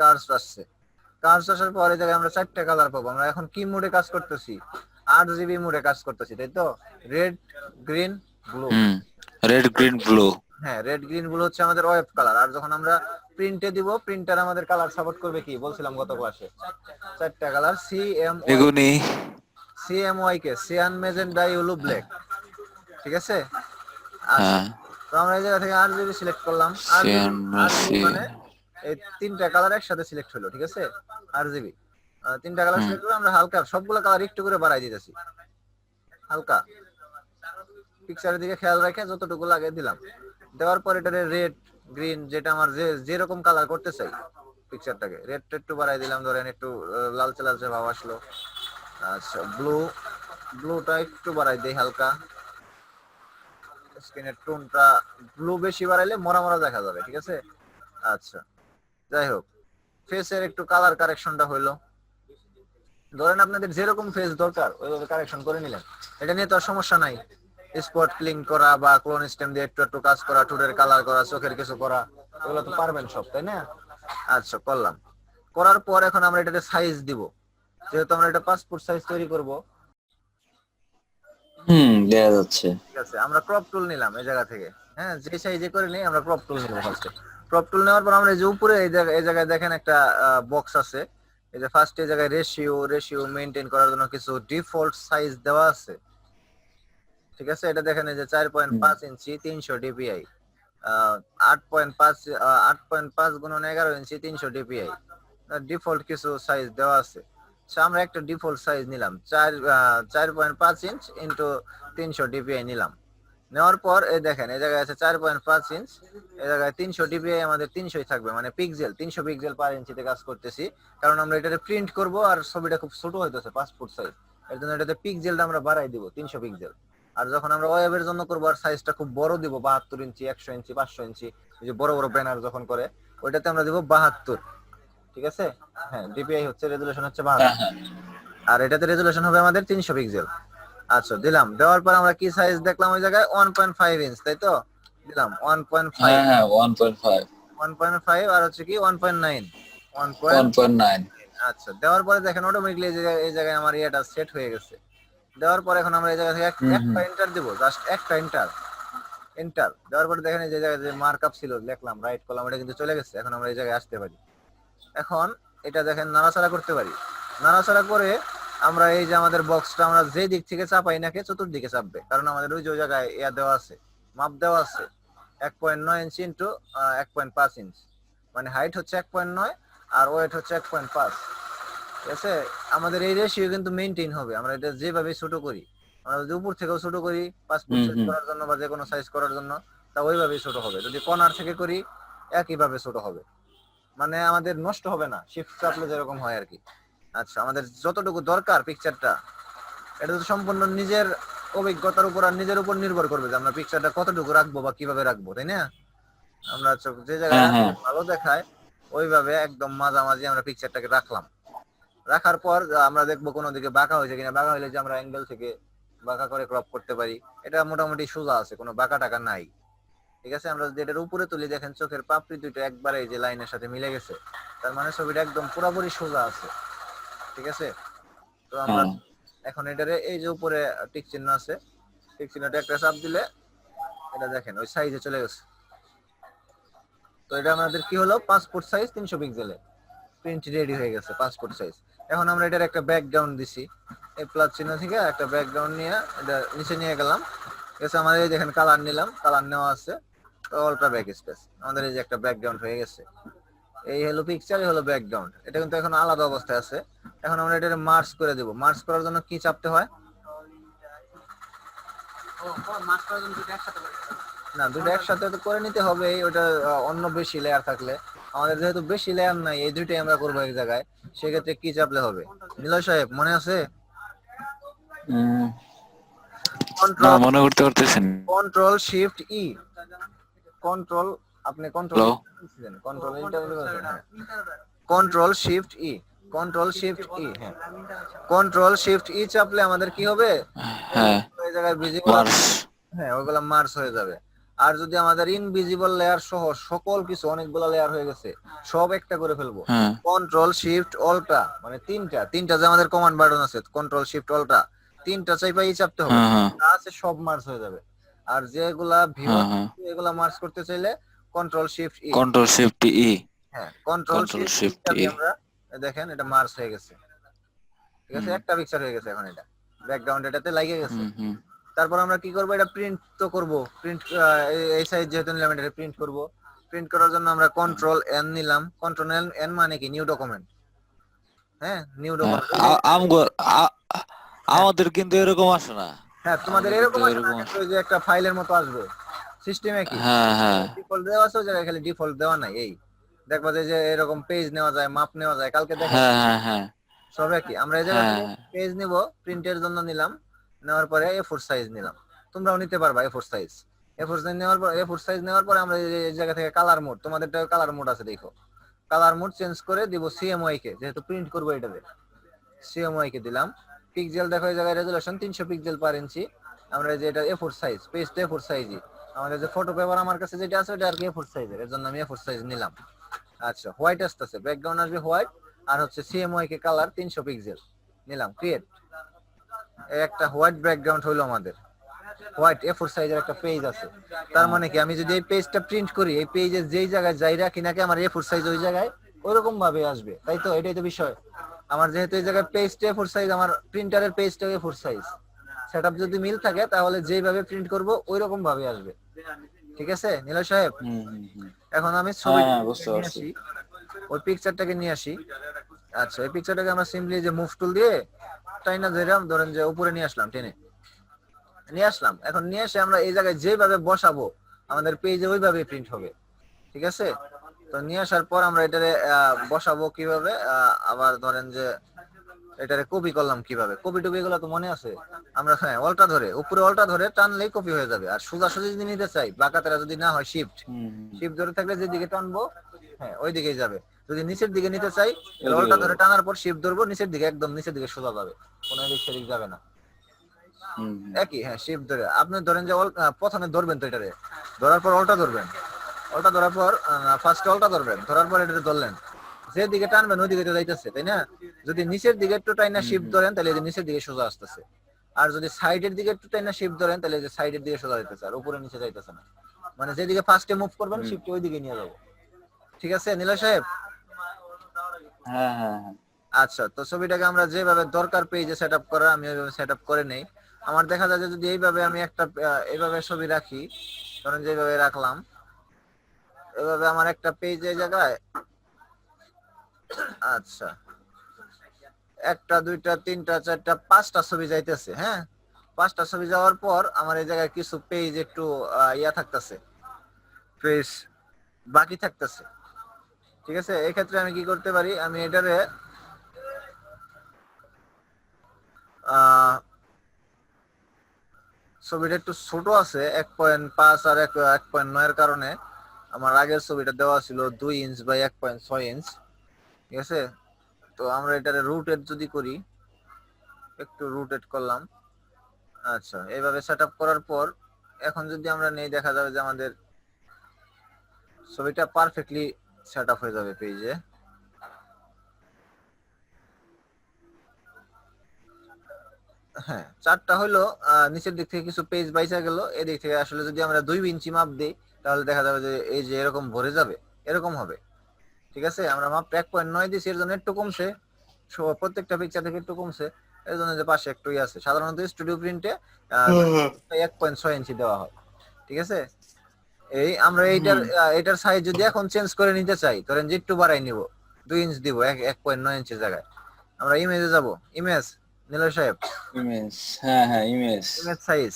কার্ভস আসছে। কার্ভস আসার পর এই জায়গায় আমরা 4টা কালার পাবো। আমরা এখন কি মোডে কাজ করতেছি, 8 জিবি মোডে কাজ করতেছি, তাই তো? Red, green, blue. Red green blue. হ্যাঁ, রেড গ্রিন ব্লু হচ্ছে আমাদের ওয়েব কালার। আর যখন আমরা প্রিন্টে দিব, প্রিন্টার আমাদের কালার সাপোর্ট করবে কি বলছিলাম গত ক্লাসে, 4টা কালার, বেগুনি। সিএমওয়াই কে, সিয়ান, মেজেন্ডা, ইয়েলো, ব্ল্যাক। ঠিক আছে, আচ্ছা। হ্যাঁ তো আমরা এই জায়গা থেকে 8 জিবি সিলেক্ট করলাম। আর সিয়ান মেসি। মানে এই 3টা কালার একসাথে সিলেক্ট হলো, ঠিক আছে? 8 জিবি 3টা কালার সিলেক্ট করে আমরা হালকা সবগুলো কালার একটু করে বাড়াই দিতেছি, হালকা পিকচারের দিকে খেয়াল রেখে যতটুকু লাগে দিলাম। দেওয়ার পর এটারে রেড, গ্রিন, যেটা আমার যেরকম কালার করতে চাই পিকচারটাকে, রেডটা একটু বাড়াই দিলাম, ধরেন একটু লালচে লালচে ভাব আসলো। আচ্ছা, ব্লু, ব্লুটা একটু বাড়াই দেই হালকা, স্ক্রিনের টোনটা ব্লু বেশি বাড়াইলে মরা মরা দেখা যাবে, ঠিক আছে? আচ্ছা, যাই হোক, ফেসের একটু কালার কারেকশনটা হইলো। ধরেন আপনাদের যেরকম ফেস দরকার ওইভাবে কারেকশন করে নিলেন, এটা নিয়ে তো আর সমস্যা নাই। স্পট ক্লিন করা বা ক্লোন স্টেম দিয়ে একটু একটু কাজ করা, ঠোঁটের কালার করা, চোখের কিছু করা, এগুলো তো পারবেন সব, তাই না? আচ্ছা, করলাম। করার পর এখন আমরা এটাতে সাইজ দিব। যেহেতু আমরা এটা পাসপোর্ট সাইজ তৈরি করব, দেখা যাচ্ছে। ঠিক আছে, আমরা ক্রপ টুল নিলাম এই জায়গা থেকে। হ্যাঁ, যে সাইজে করে নিই আমরা ক্রপ টুল নিব ফার্স্টে। ক্রপ টুল নেওয়ার পর আমরা এই যে উপরে এই জায়গায় দেখেন একটা বক্স আছে। এই যে ফার্স্ট এই জায়গায় রেশিও মেইনটেইন করার জন্য কিছু ডিফল্ট সাইজ দেওয়া আছে, ঠিক আছে? এটা দেখেন এই যে 4.5 ইঞ্চি 300 ডিপিআই, 8.5 গুণন 11 ইঞ্চি 300 ডিপিআই, ডিফল্ট কিছু সাইজ দেওয়া আছে। আমরা একটা ডিফল্ট সাইজ নিলাম, 4.5 ইঞ্চ ইন্টু 300 ডিপিআই নিলাম। নেওয়ার পর এই দেখেন এই জায়গায় আছে 4.5 ইঞ্চ, এই জায়গায় 300 ডিপিআই আমাদের 300ই থাকবে, মানে পিক্সেল 300 পিক্সেল পার ইঞ্চিতে কাজ করতেছি। কারণ আমরা এটাতে প্রিন্ট করব আর ছবিটা খুব ছোট হইতেছে পাসপোর্ট সাইজ, এর জন্য এটাতে পিক্সেলটা আমরা বাড়াই দিব 300 পিক্সেল। আর যখন আমরা ওয়েবের জন্য করবো আর সাইজটা খুব বড় দিব, 72 ইঞ্চি, 100 ইঞ্চি, 500 ইঞ্চি, এই যে বড় বড় ব্যানার যখন করে ওইটাতে আমরা দিব 72। ঠিক আছে? হ্যাঁ, ডিপিআই হচ্ছে রেজুলেশন হচ্ছে হ্যাঁ 72, হ্যাঁ আর এটাতে রেজুলেশন হবে আমাদের 300 পিক্সেল। আচ্ছা, দিলাম। দেওয়ার পর আমরা কি সাইজ দেখলাম ওই জায়গায় 1.5 ইঞ্চ, তাই তো? দিলাম 1.5, হ্যাঁ হ্যাঁ 1.5 1.5 আর হচ্ছে কি 1.9, 1. 1.9 আচ্ছা, দেওয়ার পরে দেখেন অটোমেটিকলি এই জায়গায় আমার ইয়েটা সেট হয়ে গেছে। দেওয়ার পর এখন আমরা এই জায়গা থেকে হুম একটা হুম এন্টার দেবো, জাস্ট একটা এন্টার। এন্টার দেওয়ার পরে দেখেন এই যে জায়গায় যে মার্কআপ ছিল লিখলাম রাইট কলাম, এটা কিন্তু চলে গেছে। এখন আমরা এই জায়গায় আসতে পারি। এখন এটা দেখেন নাড়াচাড়া করতে পারি। নাড়াচাড়া করে আমরা এই যে আমাদের বক্সটা আমরা যে দিক থেকে চাপাই নাকি চতুর্দিকে চাপবে, কারণ আমাদের ওই যে ওই জায়গায় ইয়া দেওয়া আছে, মাপ দেওয়া আছে 1.9 ইঞ্চি ইন্টু 1.5 ইঞ্চ, মানে হাইট হচ্ছে 1.9 আর ওয়েট হচ্ছে 1.5। ঠিক আছে? আমাদের এই রেশিও কিন্তু মেইনটেইন হবে, আমরা এটা যেভাবে ছোট করি। আমরা যদি উপর থেকেও ছোট করি পাসপোর্ট হুম সাইজ হুম করার জন্য বা যে কোনো সাইজ করার জন্য, তা ওইভাবেই ছোট হবে। যদি কর্নার থেকে করি একইভাবে ছোট হবে, মানে আমাদের নষ্ট হবে না, শিফট চাপলে যেরকম হয় আর কি। আচ্ছা, আমাদের যতটুকু দরকার পিকচারটা, এটা তো সম্পূর্ণ নিজের অভিজ্ঞতার উপর আর নিজের উপর নির্ভর করবে যে আমরা পিকচারটা কতটুকু রাখবো বা কিভাবে রাখবো, তাই না? আমরা যে জায়গায় হ্যাঁ রাখলে হ্যাঁ ভালো দেখায় ওইভাবে একদম মাঝামাঝি আমরা পিকচারটাকে রাখলাম। রাখার পর আমরা দেখবো কোনো দিকে বাঁকা হয়েছে কিনা, বাঁকা হলে যে আমরা অ্যাঙ্গেল থেকে বাঁকা করে ক্রপ করতে পারি। এটা মোটামুটি সোজা আছে, কোনো বাঁকা টাকা নাই। ঠিক আছে? আমরা যদি এটার উপরে তুলি দেখেন চোখের পাপড়ি দুটো একবারে এই যে লাইনের সাথে মিলে গেছে, তার মানে ছবিটা একদম পুরোপুরি সোজা আছে। ঠিক আছে? তো আমরা হ্যাঁ এখন এটারে এই যে উপরে টিক চিহ্ন আছে, টিক চিহ্নটা একটা চাপ দিলে এটা দেখেন ওই সাইজে চলে গেছে। তো এটা আমাদের কি হলো, পাসপোর্ট সাইজ 300 পিক্সেলে প্রিন্ট রেডি হয়ে গেছে, পাসপোর্ট সাইজ। এখন আমরা এটার একটা ব্যাকগ্রাউন্ড দিছি, এই প্লাস চিহ্ন থেকে একটা ব্যাকগ্রাউন্ড নিয়ে এটা নিচে নিয়ে গেলাম। ঠিক আছে? আমাদের এই দেখেন কালার নিলাম, কালার নেওয়া আছে, অল্ট্রা ব্যাক স্পেস, আমাদের এই যে একটা ব্যাকগ্রাউন্ড হয়ে গেছে। এই হলো পিকচার, এই হলো ব্যাকগ্রাউন্ড। এটা কিন্তু এখন আলাদা অবস্থায় আছে। এখন আমরা এটা মার্জ করে দেব। মার্জ করার জন্য কি চাপতে হয়? না, দুটো একসাথে তো করে নিতে হবে, ওটা অন্য বেশি লেয়ার থাকলে। আমাদের যেহেতু বেশি লেয়ার নাই, এই দুইটাই আমরা করবো এক জায়গায়, সেক্ষেত্রে কি চাপলে হবে নিলয় সাহেব, মনে আছে? উম, না কন্ট্রোল মনে করতে পারতেছেন। কন্ট্রোল শিফট ই, কন্ট্রোল, আপনি control hello control control shift E, control shift E, হ্যাঁ কন্ট্রোল শিফট ই চাপলে আমাদের কি হবে, হ্যাঁ ওই জায়গায় ভিজিবল, মার্স হ্যাঁ ওইগুলা মার্জ হয়ে যাবে। আর যদি আমাদের ইনভিজিবল লেয়ার সহ সকল কিছু অনেকগুলো লেয়ার হয়ে গেছে, সব একটা করে ফেলবো। হ্যাঁ কন্ট্রোল শিফট অল্টা, মানে তিনটা যে আমাদের কমান্ড বাটন আছে, কন্ট্রোল শিফট অল্টা, তিনটা চাইপাই চাপতে হবে, হ্যাঁ হ্যাঁ যা আছে সব মার্জ হয়ে যাবে। আর যেগুলা ভিউ হ্যাঁ হ্যাঁ এগুলা মার্জ করতে চাইলে control shift E, control shift E হ্যাঁ কন্ট্রোল কন্ট্রোল শিফট ই শিফট চাপি ই আমরা, দেখেন এটা মার্জ হয়ে গেছে। ঠিক আছে? হুম একটা পিকচার হয়ে গেছে এখন, এটা ব্যাকগ্রাউন্ড এটাতে লাগিয়ে গেছে। হুম হুম তারপর আমরা কি করব, এটা প্রিন্ট তো করব। প্রিন্ট এই সাইজ যেহেতু নিলাম, এটা প্রিন্ট করব। প্রিন্ট করার জন্য আমরা কন্ট্রোল এন নিলাম। কন্ট্রোল এন মানে কি, নিউ ডকুমেন্ট। হ্যাঁ, নিউ হ্যাঁ ডকুমেন্ট। হ্যাঁ, আমাদের কিন্তু এরকম আসে না। হ্যাঁ তোমাদের আমাদের কিন্তু এরকম আসে না, এরকম কিন্তু আসে ওই যে একটা ফাইলের মতো আসবে সিস্টেমে কি, হ্যাঁ হ্যাঁ ডিফল্ট দেওয়া আছে ওই জায়গায়, খালি ডিফল্ট দেওয়া নাই। এই দেখবা যে এরকম পেজ নেওয়া যায়, মাপ নেওয়া যায়, কালকে দেখাবো। হ্যাঁ হ্যাঁ হ্যাঁ সব একই। আমরা এই জায়গা হ্যাঁ থেকে পেজ নিব, প্রিন্টের জন্য নিলাম, নেওয়ার পরে A4 সাইজ নিলাম। তোমরাও নিতে পারবা A4 সাইজ। A4 সাইজ নেওয়ার পর আমরা এই জায়গা থেকে কালার মোড, তোমাদেরটা কালার মোড আছে দেখো, কালার মোড চেঞ্জ করে দিব CMYK কে, যেহেতু প্রিন্ট করবো এটাতে CMYK কে দিলাম। পিক্সেল দেখো এই জায়গায় রেজুলেশন 300 পিক্সেল পার ইঞ্চি। আমরা যে এটা A4 সাইজ, পেজটা A4 সাইজই। আমাদের যে ফটো পেপার আমার কাছে যেটা আছে ওটা আর কি A4 সাইজের, এর জন্য আমি A4 সাইজ নিলাম। আচ্ছা, হোয়াইট আসতেছে, ব্যাকগ্রাউন্ড আসবে হোয়াইট, আর হচ্ছে CMYK কালার 300 পিক্সেল নিলাম, ক্রিয়েট। একটা হোয়াইট ব্যাকগ্রাউন্ড হলো আমাদের, হোয়াইট A4 সাইজের একটা পেজ আছে। তার মানে কি, আমি যদি এই পেজটা প্রিন্ট করি, এই পেজের যেই জায়গায় যাই রাখি নাকি আমার A4 সাইজ ওই জায়গায় ওইরকম ভাবে আসবে, তাই তো? এটাই তো বিষয়। আমার যেহেতু এই জায়গায় পেজটা A4 সাইজ, আমার প্রিন্টারের পেজটা A4 সাইজ, সেটআপ যদি মিল থাকে তাহলে যেইভাবে প্রিন্ট করব ওইরকম ভাবে আসবে। ঠিক আছে নীলয় সাহেব? হুম হুম হুম এখন আমি হ্যাঁ ছবিটা হ্যাঁ বুঝতে নিয়ে পারছি আসি, ওই পিকচারটাকে নিয়ে আসি। আচ্ছা, এই পিকচারটাকে আমরা সিম্পলি যে মুভ টুল দিয়ে টাইনা ধরলাম, ধরেন যে উপরে নিয়ে আসলাম, টেনে নিয়ে আসলাম। এখন নিয়ে এসে আমরা এই জায়গায় যেভাবে বসাবো আমাদের পেজে ওইভাবে প্রিন্ট হবে। ঠিক আছে? তো নিয়ে আসার পর আমরা এটারে বসাবো কিভাবে, আবার ধরেন যে এটারে কপি করলাম কিভাবে, কপি টপি এগুলো তো মনে আছে। আমরা হ্যাঁ অলটা ধরে, উপরে অলটা ধরে টানলেই কপি হয়ে যাবে। আর সোজাসুজি যদি নিতে চাই, বাঁকাতেরা যদি না হয়, শিফট হুম হুম শিফট ধরে থাকলে যেদিকে টানবো হ্যাঁ ওই দিকেই যাবে। যদি নিচের দিকে নিতে চাই তাহলে ওদিকে অল্টা যাবো। ধরে টানার পর শিফট ধরবো, নিচের দিকে একদম নিচের দিকে সোজা যাবে, কোনো এদিক সেদিক যাবে না। হুম হুম একই, হ্যাঁ শিফট ধরে আপনি ধরেন যে প্রথমে ধরবেন তো এটারে, ধরার পর অল্টা ধরবেন, অল্টা ধরার পর ফার্স্টে অল্টা ধরবেন, ধরার পর এটারে ধরলেন, যে দিকে টানবেন ওই দিকে তো যাইতেছে, তাই না? যদি নিচের দিকে একটু টাইনা হুম শিফট হুম ধরেন তাহলে এই যে নিচের দিকে সোজা আসতেছে। আর যদি সাইডের দিকে একটু টাইনা শিফট ধরেন তাহলে এই যে সাইডের দিকে সোজা যাইতেছে, আর উপরে নিচে যাইতেছে না। মানে যেদিকে ফার্স্টে মুভ করবেন হুম। শিফট ওই দিকে নিয়ে যাবো। ঠিক আছে নীলা সাহেব? হ্যাঁ হ্যাঁ হ্যাঁ। আচ্ছা, তো ছবিটাকে আমরা যেভাবে দরকার পেজে সেট আপ করা, আমি ওইভাবে সেট আপ করে নেই। আমার দেখা যায় যে যদি এইভাবে আমি একটা এইভাবে ছবি রাখি, ধরেন যেভাবে রাখলাম, এভাবে আমার একটা পেজ এই জায়গায়, আচ্ছা একটা দুইটা তিনটা চারটা পাঁচটা ছবি যাইতেছে, হ্যাঁ পাঁচটা ছবি যাওয়ার পর আমার এই জায়গায় কিছু পেজ একটু ইয়া থাকতেছে, পেজ বাকি থাকতেছে। ঠিক আছে, এই ক্ষেত্রে আমি কি করতে পারি, আমি এটারে আহ ছবিটা একটু ছোট আছে 1.5 আর 1.9 এর কারণে আমার আগের ছবিটা দেওয়া ছিল 2 ইঞ্চ বাই 1.6 ইঞ্চ। ঠিক আছে, তো আমরা এটারে রুটেড যদি করি, একটু রুটেড করলাম। আচ্ছা, এইভাবে সেট আপ করার পর এখন যদি আমরা নেই, দেখা যাবে যে আমাদের ছবিটা পারফেক্টলি সেট আপ হয়ে যাবে পেজে। হ্যাঁ, চারটা হলো, নিচের দিক থেকে কিছু পেজ বাইচা গেল, এদিক থেকে আসলে যদি আমরা 2 ইঞ্চি মাপ দিই তাহলে দেখা যাবে যে এই যে এরকম ভরে যাবে, এরকম হবে। ঠিক আছে, আমরা মাপ 1.9 দিয়েছি, এর জন্য একটু কমছে, প্রত্যেকটা পিকচার থেকে একটু কমছে, এর জন্য যে পাশে একটুই আছে। সাধারণত স্টুডিও প্রিন্টে হুম 1.6 ইঞ্চি দেওয়া হয়। ঠিক আছে, এই আমরা এইটার হুম। এটার সাইজ যদি এখন চেঞ্জ করে নিতে চাই, ধরেন যে একটু বাড়াই নিব, 2 ইঞ্চ দিব 1.9 ইঞ্চের জায়গায়, আমরা ইমেজে যাব, ইমেজ, নীলয় সাহেব, ইমেজ, হ্যাঁ হ্যাঁ ইমেজ। ইমেজ সাইজ,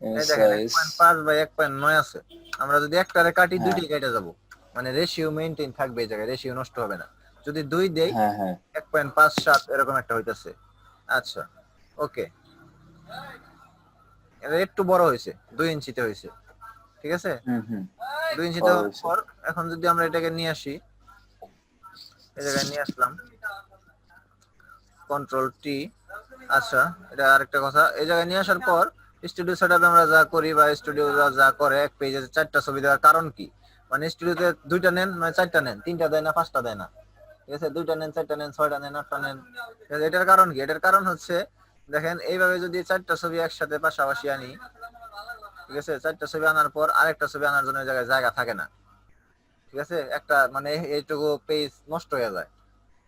ইমেজ এই দেখেন সাইজ। 1.5 বাই 1.9 আছে। আমরা যদি একটারে কাটি হ্যাঁ দুইটাই কেটে যাব, মানে রেশিও মেইনটেইন থাকবে, এই জায়গায় রেশিও নষ্ট হবে না। যদি দুই দেই হ্যাঁ হ্যাঁ। 1.57 এরকম একটা হইতাছে। আচ্ছা, ওকে, এটা একটু বড় হয়েছে, 2 ইঞ্চিতে হয়েছে। ঠিক আছে, হুম হুম। 2 ইঞ্চিতে বড় হওয়ার হয়েছে। পর এখন যদি আমরা এটাকে নিয়ে আসি, এই জায়গায় নিয়ে আসলাম, কন্ট্রোল টি। আচ্ছা, এটা আরেকটা কথা, এই জায়গায় নিয়ে আসার পর স্টুডিও সেটআপে আমরা যা করি বা স্টুডিও যা করে, এক পেজে চারটা ছবি দেওয়ার কারণ কি, মানে স্টুডিওতে দুইটা নেন মানে চারটা নেন, তিনটা দেয় না পাঁচটা দেয় না। ঠিক আছে, দুইটা নেন, চারটা নেন, ছয়টা নেন, আটটা নেন। ঠিক আছে, এটার কারণ কি, এটার কারণ হচ্ছে দেখেন এইভাবে যদি চারটা ছবি একসাথে পাশাপাশি আনি, ঠিক আছে, চারটা ছবি আনার পর আরেকটা ছবি আনার জন্য এই জায়গায় জায়গা থাকে না। ঠিক আছে, একটা মানে এইটুকু পেজ নষ্ট হয়ে যায়।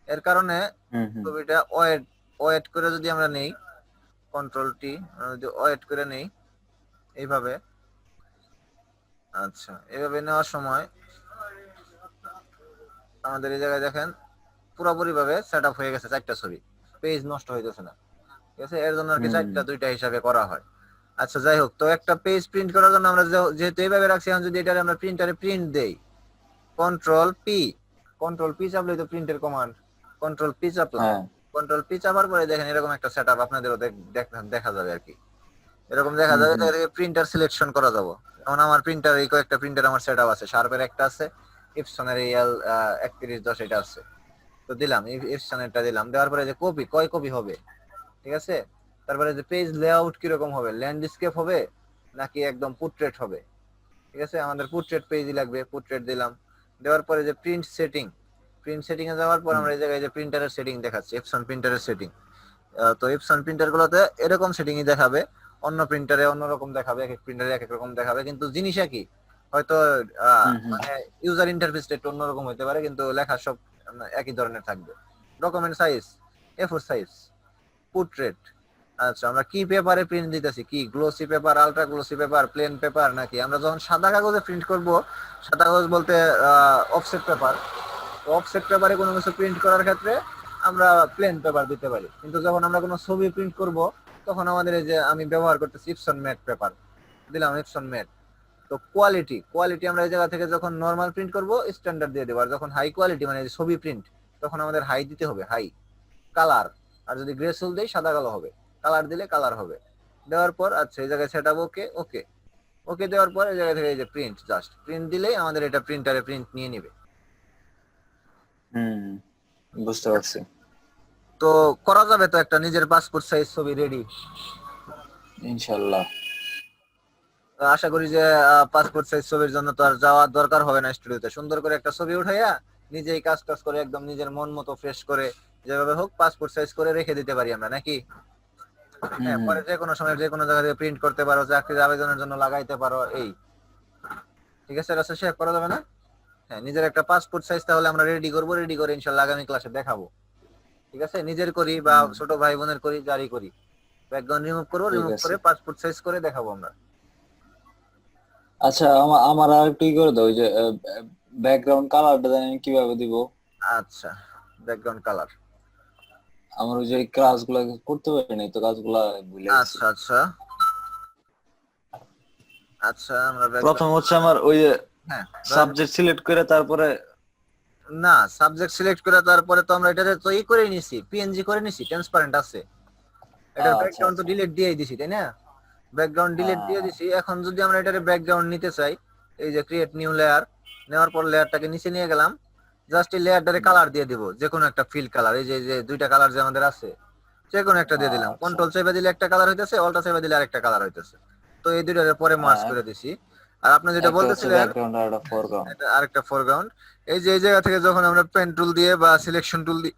এর কারণে হুম হুম ছবিটা ওয়েট ওয়েট করে যদি আমরা নেই, কন্ট্রোল টি, যদি ওয়েট করে নেই এইভাবে, আচ্ছা এইভাবে নেওয়ার সময় আমাদের এই জায়গায় দেখেন পুরোপুরি ভাবে সেট আপ হয়ে গেছে, চারটা ছবি, পেজ নষ্ট হইতেছে না। ঠিক আছে, এর জন্য আর কি হুম। চারটা দুইটা হিসাবে করা হয়। আচ্ছা যাই হোক, তো একটা পেজ প্রিন্ট করার জন্য আমরা যেহেতু এইভাবে রাখছি, এখন যদি এটা আমরা প্রিন্টারে প্রিন্ট দেই, কন্ট্রোল পি, কন্ট্রোল পি চাপলেই তো প্রিন্টের কমান্ড, কন্ট্রোল পি চাপলাম, হ্যাঁ। কন্ট্রোল পি চাপার পরে দেখেন এরকম একটা সেট আপ আপনাদেরও দেখা যাবে আর কি, এরকম দেখা হুম যাবে। হুম প্রিন্টার সিলেকশন করা যাবো, যেমন আমার প্রিন্টার এই কয়েকটা প্রিন্টার আমার সেট আপ আছে, শার্পের একটা আছে, ইপসনের এল 3110 এটা আছে। তো দিলাম ইপসনেরটা দিলাম, দেওয়ার পরে যে কপি কয় কপি হবে, ঠিক আছে, তারপরে যে পেজ লেআউট কিরকম হবে, ল্যান্ডস্কেপ হবে নাকি একদম পোর্ট্রেট হবে। ঠিক আছে, আমাদের পোর্ট্রেট পেজই লাগবে, পোর্ট্রেট দিলাম। দেওয়ার পরে যে প্রিন্ট সেটিং, প্রিন্ট সেটিং এ যাওয়ার পর হুম আমরা এই জায়গায় যে প্রিন্টারের সেটিং দেখাচ্ছে, এপসন প্রিন্টারের সেটিং। তো এপসন প্রিন্টার গুলোতে এরকম সেটিংই দেখাবে, অন্য প্রিন্টারে অন্যরকম দেখাবে, এক এক প্রিন্টারে এক এক রকম দেখাবে, কিন্তু জিনিস একই। হয়তো হুম হুম মানে ইউজার ইন্টারফেসটা একটু অন্যরকম হতে পারে, কিন্তু লেখা সব একই ধরনের থাকবে। Document size A4 size, portrait. আচ্ছা, আমরা কি পেপারে প্রিন্ট দিতেছি, কি glossy paper, ultra glossy paper, plane paper, নাকি আমরা যখন সাদা কাগজে প্রিন্ট করব, সাদা কাগজ বলতে অফসেট পেপার, অফসেট পেপারে কোনো কিছু প্রিন্ট করার ক্ষেত্রে আমরা প্লেন পেপার দিতে পারি, কিন্তু যখন আমরা কোনো ছবি প্রিন্ট করব তখন আমাদের এই যে আমি ব্যবহার করতেছি ইপসন ম্যাট পেপার, দিলাম ইপসন ম্যাট। তো কোয়ালিটি কোয়ালিটি আমরা এই জায়গা থেকে যখন নরমাল প্রিন্ট করব স্ট্যান্ডার্ড দিয়ে দেবো, আর যখন হাই কোয়ালিটি মানে ছবি প্রিন্ট তখন আমাদের হাই দিতে হবে, হাই। কালার, আর যদি গ্রেসুল দেই সাদা কালো হবে, কালার দিলে কালার হবে। দেওয়ার পর আচ্ছা এই জায়গায় সেট আপ, ওকে ওকে, ওকে দেওয়ার পর এই জায়গা থেকে এই যে প্রিন্ট, জাস্ট প্রিন্ট দিলেই আমাদের এটা প্রিন্টারে প্রিন্ট নিয়ে নিবে। হুম, বুঝতে পারছি। তো করা যাবে তো একটা নিজের পাসপোর্ট সাইজ ছবি রেডি। ইনশাল্লাহ। আশা করি যে পাসপোর্ট সাইজ ছবির জন্য তো আর যাওয়ার দরকার হবে না স্টুডিওতে, সুন্দর করে একটা ছবি উঠাইয়া নিজেই কাজ টাজ করে একদম নিজের মন মতো ফ্রেশ করে যেভাবে হোক পাসপোর্ট সাইজ করে রেখে দিতে পারি আমরা নাকি। হুম হ্যাঁ, হুম পরে যে কোনো সময় যে কোনো জায়গা থেকে প্রিন্ট করতে পারো, চাকরির আবেদনের জন্য লাগাইতে পারো, এই ঠিক আছে রাসেল সাহেব, করা যাবে না? হ্যাঁ, নিজের একটা পাসপোর্ট সাইজ তাহলে আমরা রেডি করবো, রেডি করে ইনশাল্লাহ আগামী ক্লাসে দেখাবো। ঠিক আছে, নিজের করি বা হুম, ছোট ভাই বোনের করি, যারই করি, ব্যাকগ্রাউন্ড রিমুভ করবো, ঠিক রিমুভ আছে। করে পাসপোর্ট সাইজ করে দেখাবো আমরা। আচ্ছা, আমার আর একটু ই করে দাও, ওই যে ব্যাকগ্রাউন্ড কালারটা জানি আমি কিভাবে দিব। আচ্ছা, ব্যাকগ্রাউন্ড কালার। আমার ওই যে কাজগুলা করতে পারি নাই, তো কাজগুলা ভুলে গেছি। আচ্ছা আচ্ছা আচ্ছা, আমরা প্রথম ব্যাকগ্রাউন্ড, হচ্ছে আমার ওই হ্যাঁ ধরেন, সাবজেক্ট সিলেক্ট করে তারপরে। না সাবজেক্ট সিলেক্ট করে তারপরে তো আমরা এটাতে তো ই করে নিছি, পিএনজি করে নিছি, ট্রান্সপারেন্ট আছে, এটার আচ্ছা ব্যাকগ্রাউন্ড তো আচ্ছা। ডিলিট দিয়েই দিছি তাই না? ব্যাকগ্রাউন্ড হ্যাঁ ডিলিট হ্যাঁ দিয়ে হ্যাঁ। দিছি, এখন যদি আমরা এটার ব্যাকগ্রাউন্ড নিতে চাই, এই যে ক্রিয়েট নিউ লেয়ার, নেওয়ার পর লেয়ারটাকে নিচে নিয়ে গেলাম, জাস্ট এই লেয়ারটারে হুম, কালার দিয়ে দিব, যে কোনো একটা ফিল কালার, এই যে যে দুইটা কালার যে আমাদের আছে, যে কোনো একটা দিয়ে দিলাম, আচ্ছা। কন্ট্রোল চেপে দিলে একটা কালার হইতেছে, অল্টা চেপে দিলে আরেকটা কালার হইতেছে। তো এই দুইটারে পরে মার্জ হ্যাঁ, করে দিছি। আর আপনি যেটা একটা হচ্ছে বলতেছিলেন, ব্যাকগ্রাউন্ড আর একটা ফোরগ্রাউন্ড। এটা আরেকটা ফোরগ্রাউন্ড, এই যে এই জায়গা থেকে যখন আমরা পেন টুল দিয়ে বা সিলেকশন টুল দিয়ে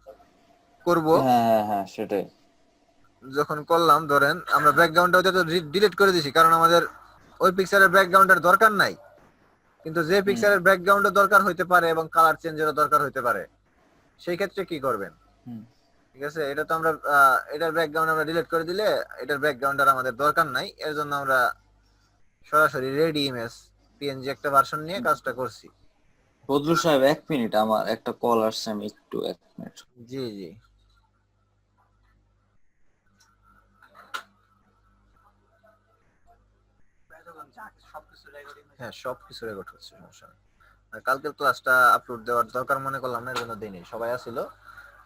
করব, হ্যাঁ হ্যাঁ হ্যাঁ, সেটাই। যখন করলাম ধরেন আমরা ব্যাকগ্রাউন্ডটা ওইটা তো ডিলিট করে দিছি, কারণ আমাদের ওই পিকচারের ব্যাকগ্রাউন্ডের দরকার নাই, কিন্তু যে হুম পিকচারের ব্যাকগ্রাউন্ডও দরকার হইতে পারে এবং কালার চেঞ্জেরও দরকার হইতে পারে, সেই ক্ষেত্রে কি করবেন? হুম। ঠিক আছে, এটা তো আমরা এটার ব্যাকগ্রাউন্ড আমরা ডিলিট করে দিলে এটার ব্যাকগ্রাউন্ড আর আমাদের দরকার নাই, এর জন্য আমরা সরাসরি রেডি ইমেজ পিএনজি একটা ভার্সন নিয়ে কাজটা করছি। বদরু সাহেব, 1 মিনিট, আমার একটা কল আসছে, আমি একটু 1 মিনিট। জি জি। হ্যাঁ, সবকিছু রেকর্ড হচ্ছে, সমস্যা নেই। আর কালকের ক্লাসটা আপলোড দেওয়ার দরকার মনে করলাম না, এর জন্য দেইনি, সবাই আসিল।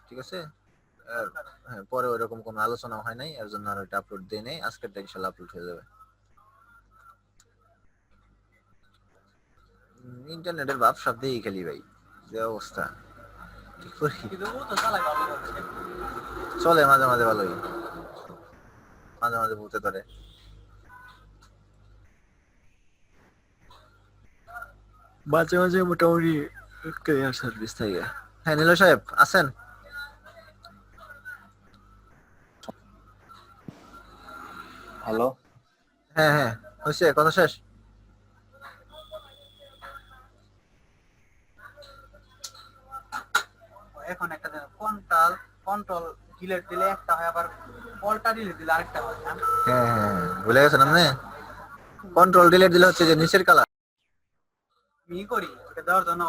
ঠিক আছে। আর হ্যাঁ, পরে ওইরকম কোনো আলোচনা হয় নাই, এর জন্য আর ওইটা আপলোড দেই নাই, আজকেরটা ইনশাল্লাহ আপলোড হয়ে যাবে। ইন্টারনেটের ভাব সব দিয়েই খেলি ভাই, যে অবস্থা, কি করি, চলে মাঝে মাঝে ভালোই, মাঝে মাঝে ভূতে ধরে। মাঝে মাঝে মোটামুটি ক্লিয়ার সার্ভিস থাকে। হ্যাঁ নীল সাহেব আছেন? হ্যালো। হ্যাঁ হ্যাঁ, হয়েছে, কথা শেষ। এখন একটা কন্ট্রোল কন্ট্রোল ডিলিট দিলে একটা হয়, আবার অল্টা ডিলিট দিলে আরেকটা হয় না? হ্যাঁ হ্যাঁ হ্যাঁ, ভুলে গেছেন আপনি, কন্ট্রোল ডিলিট দিলে হচ্ছে যে নিচের কালার। ই করি ওটা দেওয়ার জন্য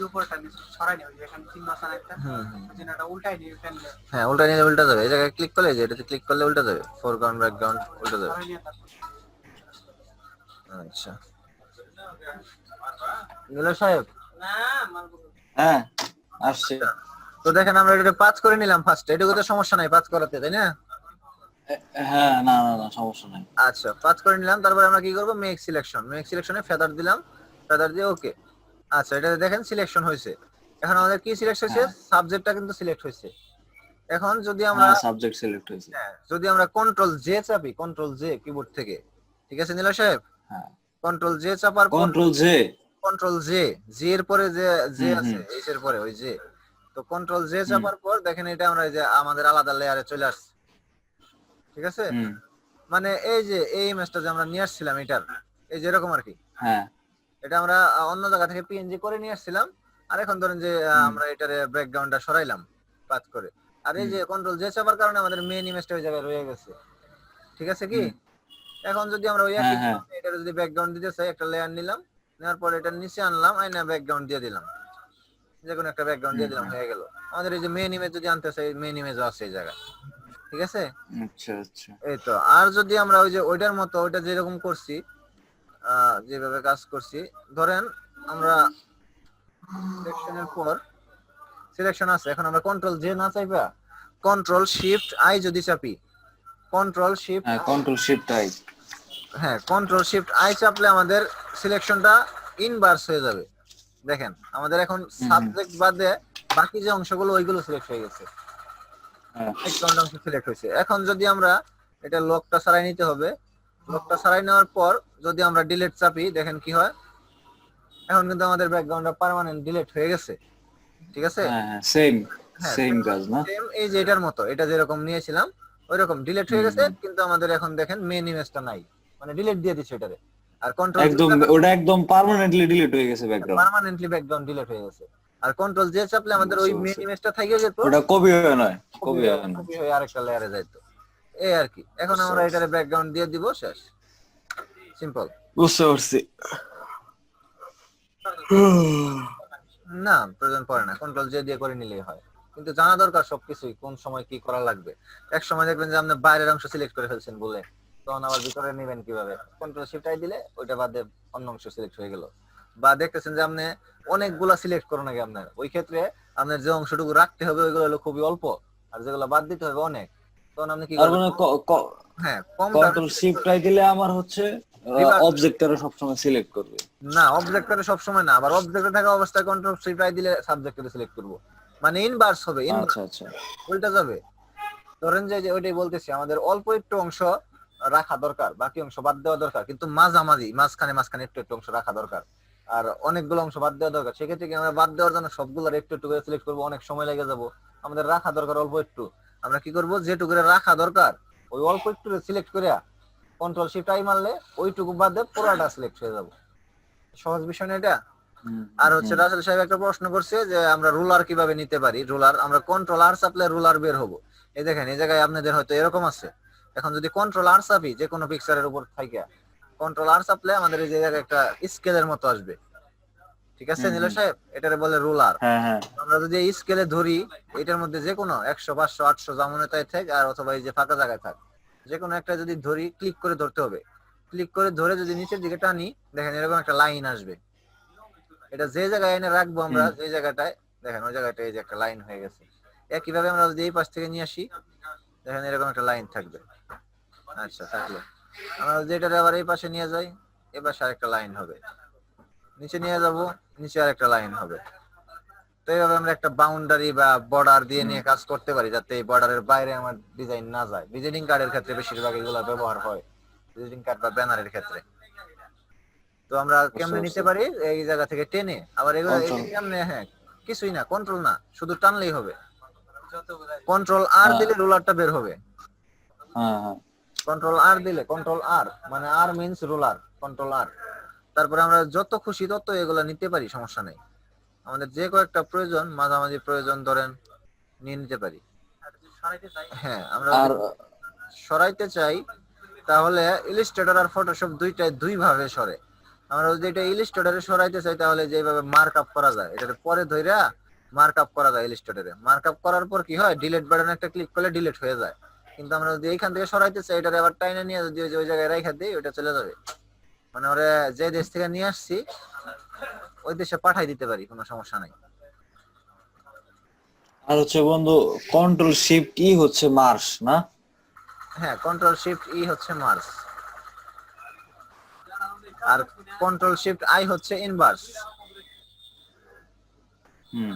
উপরটা নিচে সরাই নিই, এখানে চিহ্ন আছে না একটা, চিহ্নটা উল্টাই নিই, উল্টাই। হ্যাঁ, উল্টা নিলে উল্টা যাবে, এই জায়গায় ক্লিক করলে, যে এটাতে ক্লিক করলে উল্টা যাবে, ফোরগ্রাউন্ড ব্যাকগ্রাউন্ড উল্টা যাবে। আচ্ছা নীল সাহেব, হ্যাঁ, আসছে। তো দেখেন আমরা এটা পাঁচ করে নিলাম ফার্স্ট, এটুকু তো সমস্যা নাই পাঁচ করাতে, তাই না? হ্যাঁ, না না না, সমস্যা নাই। আচ্ছা, পাঁচ করে নিলাম, তারপরে আমরা কি করব, মেক সিলেকশন, মেক সিলেকশনে ফেদার দিলাম, ফেদার দিয়ে ওকে। আচ্ছা, এটা দেখেন সিলেকশন হয়েছে। এখন আমাদের কি সিলেক্ট হয়েছে, হ্যাঁ সাবজেক্টটা কিন্তু সিলেক্ট হয়েছে। এখন যদি আমরা, হ্যাঁ, সাবজেক্ট সিলেক্ট হয়েছে। হ্যাঁ যদি আমরা কন্ট্রোল জে চাপি, কন্ট্রোল জে কিবোর্ড থেকে, ঠিক আছে নীলা সাহেব, হ্যাঁ, কন্ট্রোল জে চাপার পর, control J. Control J, J এর পরে যে জে হুম আছে হুম এইচ এর পরে ওই জে, তো কন্ট্রোল জে হুম চাপার পর দেখেন এটা আমরা এই যে আমাদের আলাদা লেয়ারে চলে আসছে। ঠিক আছে, হুম। মানে এই যে এই ইমেজটা যে আমরা নিয়ে আসছিলাম এটার, এই যে এরকম আর কি, হ্যাঁ। এটা আমরা অন্য জায়গা থেকে পিএনজি করে নিয়ে আসছিলাম। আর এখন ধরেন যে হুম আমরা এটারে ব্যাকগ্রাউন্ডটা সরাইলাম পাত করে, আর এই হুম যে কন্ট্রোল জে চাপার কারণে আমাদের মেইন ইমেজটা ওই জায়গায় রয়ে গেছে। ঠিক আছে কি, হুম। এখন যদি আমরা ওই হ্যাঁ একই হ্যাঁ। এটার যদি ব্যাকগ্রাউন্ড দিতে চাই, একটা লেয়ার নিলাম, নেওয়ার পর এটার নিচে আনলাম, আইনা ব্যাকগ্রাউন্ড দিয়ে দিলাম, যে কোনো একটা ব্যাকগ্রাউন্ড হুম দিয়ে দিলাম, হুম। হয়ে গেল। আমাদের এই যে মেইন ইমেজ যদি আনতে চাই, মেইন ইমেজও আছে এই জায়গায়। ঠিক আছে, আচ্ছা আচ্ছা। এই তো। আর যদি আমরা ওই যে ওইটার মতো, ওইটা যেরকম করছি, যেভাবে কাজ করছি, ধরেন আমরা সিলেকশনের পর, সিলেকশন আছে, এখন আমরা কন্ট্রোল জে না চাইবা, কন্ট্রোল শিফট আই যদি চাপি, কন্ট্রোল শিফট, হ্যাঁ, কন্ট্রোল শিফট আই। হ্যাঁ কন্ট্রোল শিফট আই চাপলে আমাদের সিলেকশনটা ইনভার্স হয়ে যাবে। দেখেন আমাদের এখন হুম হুম সাবজেক্ট বাদে বাকি যে অংশগুলো ওইগুলো সিলেক্ট হয়ে গেছে, হ্যাঁ ব্যাকগ্রাউন্ড অংশ সিলেক্ট হয়েছে। এখন যদি আমরা এটা লকটা সরাই নিতে হবে, লকটা সরাই নেওয়ার পর যদি আমরা ডিলিট চাপি, দেখেন কি হয়, এখন কিন্তু আমাদের ব্যাকগ্রাউন্ডটা পার্মানেন্ট ডিলিট হয়ে গেছে। ঠিক আছে? হ্যাঁ হ্যাঁ, সেম হ্যাঁ, সেম কাজ না? সেম এই যে এটার মতো, এটা যেরকম নিয়েছিলাম ওই রকম ডিলিট হয়ে হুম গেছে, হুম। কিন্তু আমাদের এখন দেখেন মেইন ইমেজটা নাই, মানে ডিলিট দিয়ে দিচ্ছে এটারে। আর কন্ট্রোল একদম ওটা একদম পার্মানেন্টলি ডিলিট হয়ে গেছে ব্যাকগ্রাউন্ড। পার্মানেন্টলি ব্যাকগ্রাউন্ড ডিলিট হয়ে গেছে। আর কন্ট্রোল জে চাপলে আমাদের ওই বুঝতে মেইন পারছি। ইমেজটা থেকে যেত, ওটা কপি হয়ে নয়, কপি হয়ে নয়। কপি হয়ে আরেকটা লেয়ারে যাইতো, এই আর কি। এখন বুঝতে আমরা পারছি, এটারে ব্যাকগ্রাউন্ড দিয়ে দিব, শেষ, বুঝতে পারছি। না প্রয়োজন পড়ে না, কন্ট্রোল জে দিয়ে করে নিলেই হয়। কিন্তু জানা দরকার সবকিছুই, কোন সময় কি করা লাগবে। এক সময় দেখবেন যে আপনি বাইরের অংশ সিলেক্ট করে ফেলছেন বলে, তখন আবার ভিতরে নেবেন কিভাবে, কন্ট্রোল শিফট আই দিলে ওইটা বাদে অন্য অংশ সিলেক্ট হয়ে গেল। বা দেখতেছেন যে আপনি অনেকগুলা সিলেক্ট করো নাকি আপনার, ওই ক্ষেত্রে আপনার যে অংশটুকু রাখতে হবে ওইগুলো হলো খুবই অল্প, আর যেগুলো বাদ দিতে হবে অনেক, তখন আপনি কি তার করবেন, মানে হ্যাঁ কমটা কন্ট্রোল শিফট আই দিলে আমার হচ্ছে রিভার্স। অবজেক্টটা সবসময় সিলেক্ট করবে। না অবজেক্টরে সবসময় না, আবার অবজেক্টে থাকা অবস্থায় কন্ট্রোল শিফট আই দিলে সাবজেক্টরে সিলেক্ট করব, মানে ইনভার্স হবে, আচ্ছা আচ্ছা। উল্টা যাবে। ধরেন যে ওইটাই বলতেছি, আমাদের অল্প একটু অংশ রাখা দরকার, বাকি অংশ বাদ দেওয়া দরকার, কিন্তু মাঝামাঝি মাঝখানে মাঝখানে একটু একটু অংশ রাখা দরকার, আর অনেকগুলো অংশ বাদ দেওয়া দরকার। সেক্ষেত্রে কি আমরা বাদ দেওয়ার জন্য সবগুলোর একটু একটু করে সিলেক্ট করবো, অনেক সময় লেগে যাব। আমাদের রাখা দরকার অল্প একটু, আমরা কি করব, যেটুকু করে রাখা দরকার ওই অল্প একটু সিলেক্ট করে কন্ট্রোল শিফট আই মারলে ওইটুকু বাদে পুরোটা সিলেক্ট হয়ে যাব। সহজ বিষয় না এটা? হুম আর হচ্ছে হুম। রাসেল সাহেব একটা প্রশ্ন করছে যে আমরা রুলার কিভাবে নিতে পারি। রুলার আমরা কন্ট্রোল আর চাপলে রুলার বের হবো। এই দেখেন এই জায়গায় আপনাদের হয়তো এরকম আছে, এখন যদি কন্ট্রোল আর চাপি যে কোনো পিকচারের উপর থাকে, কন্ট্রোল আর চাপলে আমাদের এই যে জায়গায় একটা স্কেলের মতো আসবে। ঠিক আছে হুম নীল হুম। সাহেব, এটারে বলে রুলার। হ্যাঁ হ্যাঁ। আমরা যদি এই স্কেলে ধরি, এটার মধ্যে যে কোনো 100 500 800 যেমন তাই থাক, আর অথবা এই যে ফাঁকা জায়গায় থাক, যে কোনো একটা যদি ধরি, ক্লিক করে ধরতে হবে। ক্লিক করে ধরে যদি নিচের দিকে টানি, দেখেন এরকম একটা লাইন আসবে। এটা যে জায়গায় এনে রাখবো আমরা, হুম। যে জায়গাটায়, দেখেন ওই জায়গাটায় এই যে একটা লাইন হয়ে গেছে। একইভাবে আমরা যদি এই পাশ থেকে নিয়ে আসি, দেখেন এরকম একটা লাইন থাকবে। আচ্ছা থাকলো। আমরা যদি এটারে আবার এই পাশে নিয়ে যাই, এই পাশে আরেকটা লাইন হবে। নিচে নিয়ে যাব, নিচে আরেকটা লাইন হবে। তো এইভাবে আমরা একটা বাউন্ডারি বা বর্ডার দিয়ে হুম। নিয়ে কাজ করতে পারি, যাতে এই বর্ডারের বাইরে আমার ডিজাইন না যায়। ভিজিটিং কার্ডের ক্ষেত্রে বেশিরভাগ এগুলো ব্যবহার হয়, ভিজিটিং কার্ড বা ব্যানারের ক্ষেত্রে। তো আমরা বুঝতে কেমনে পারছি। নিতে পারি, এই জায়গা থেকে টেনে আবার এগুলো কন্ট্রোল। কেমনে, হ্যাঁ কিছুই না, কন্ট্রোল না, শুধু টানলেই হবে। কন্ট্রোল আর হ্যাঁ দিলে রুলারটা বের হবে। হ্যাঁ হ্যাঁ। কন্ট্রোল আর দিলে, কন্ট্রোল আর মানে আর মিন্স রুলার, কন্ট্রোল আর। তারপরে আমরা যত খুশি তত এগুলা নিতে পারি, সমস্যা নেই। আমাদের যে কয়েকটা প্রয়োজন, মাঝামাঝি প্রয়োজন ধরেন নিয়ে নিতে পারি। হ্যাঁ আমরা যদি আর সরাইতে চাই, তাহলে ইলিস্ট্রেটর আর ফটোশপ দুইটাই দুই ভাবে সরে। আমরা যদি এটা ইলিস্ট্রেটরে সরাইতে চাই, তাহলে যেভাবে মার্ক আপ করা যায়, এটার পরে ধইরা মার্ক আপ করা যায় ইলিস্ট্রেটরে। মার্ক আপ করার পর কি হয়, ডিলিট বাটনে একটা ক্লিক করলে ডিলিট হয়ে যায়। কিন্তু আমরা যদি এইখান থেকে সরাইতে চাই, এটারে আবার টাইনে নিয়ে যদি ওই জায়গায় রেখে দিই, ওটা চলে যাবে। মানে ওরা যে দেশ থেকে নিয়ে আসছি ওই দেশে পাঠাই দিতে পারি, কোনো সমস্যা নাই। আর হচ্ছে বন্ধু, কন্ট্রোল শিফট ই হচ্ছে মার্শ না? হ্যাঁ কন্ট্রোল শিফট ই হচ্ছে মার্স, আর কন্ট্রোল শিফট আই হচ্ছে ইনভার্স। হুম।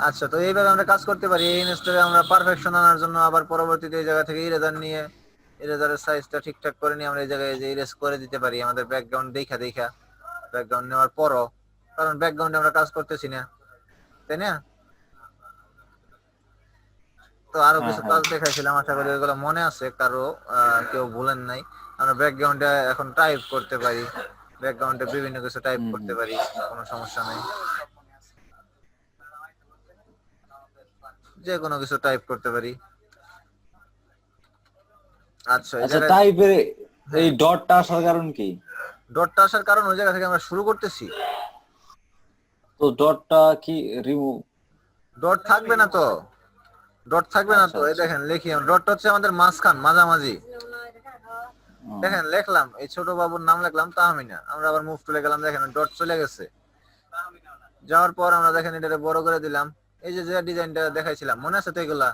আচ্ছা, তো এইভাবে আমরা কাজ করতে পারি। এই ইমেজটাকে আমরা পারফেকশন আনার জন্য আবার পরবর্তীতে এই জায়গা থেকে ইরেজার নিয়ে, ইরেজারের সাইজটা ঠিকঠাক করে নিয়ে আমরা এই জায়গায় যে ইরেজ করে দিতে পারি আমাদের ব্যাকগ্রাউন্ড দেখা দেখা। ব্যাকগ্রাউন্ড নেওয়ার পরও, কারণ ব্যাকগ্রাউন্ডে আমরা কাজ করতেছি না, তাই না? তো আরো হ্যাঁ কিছু হ্যাঁ। কাজ দেখাইছিলাম, আশা করি ওইগুলো মনে আছে কারো, কেউ ভুলেন নাই। আমরা ব্যাকগ্রাউন্ডে এখন টাইপ করতে পারি, ব্যাকগ্রাউন্ডে বিভিন্ন কিছু টাইপ হুম করতে হুম। পারি, কোনো সমস্যা নেই। যে কোনো কিছু টাইপ করতে পারি। আচ্ছা এই আচ্ছা, জায়গায়, টাইপের এই হ্যাঁ ডটটা আসার কারণ কি? ডটটা আসার কারণ ওই জায়গা থেকে আমরা শুরু করতেছি। তো ডটটা কি রিমুভ? ডট থাকবে না তো, ডট থাকবে না আচ্ছা তো। এই আচ্ছা। দেখেন লিখি, ডটটা হচ্ছে আমাদের মাঝখান, মাঝামাঝি। ও, দেখেন লিখলাম, এই ছোট বাবুর নাম লিখলাম তাহমিনা, আমরা আবার মুভ টুলে গেলাম, দেখেন ডট চলে গেছে। যাওয়ার পর আমরা দেখেন এটাকে বড় করে দিলাম। এই যে যে ডিজাইনটা দেখাইছিলাম মনে আছে তো এগুলা,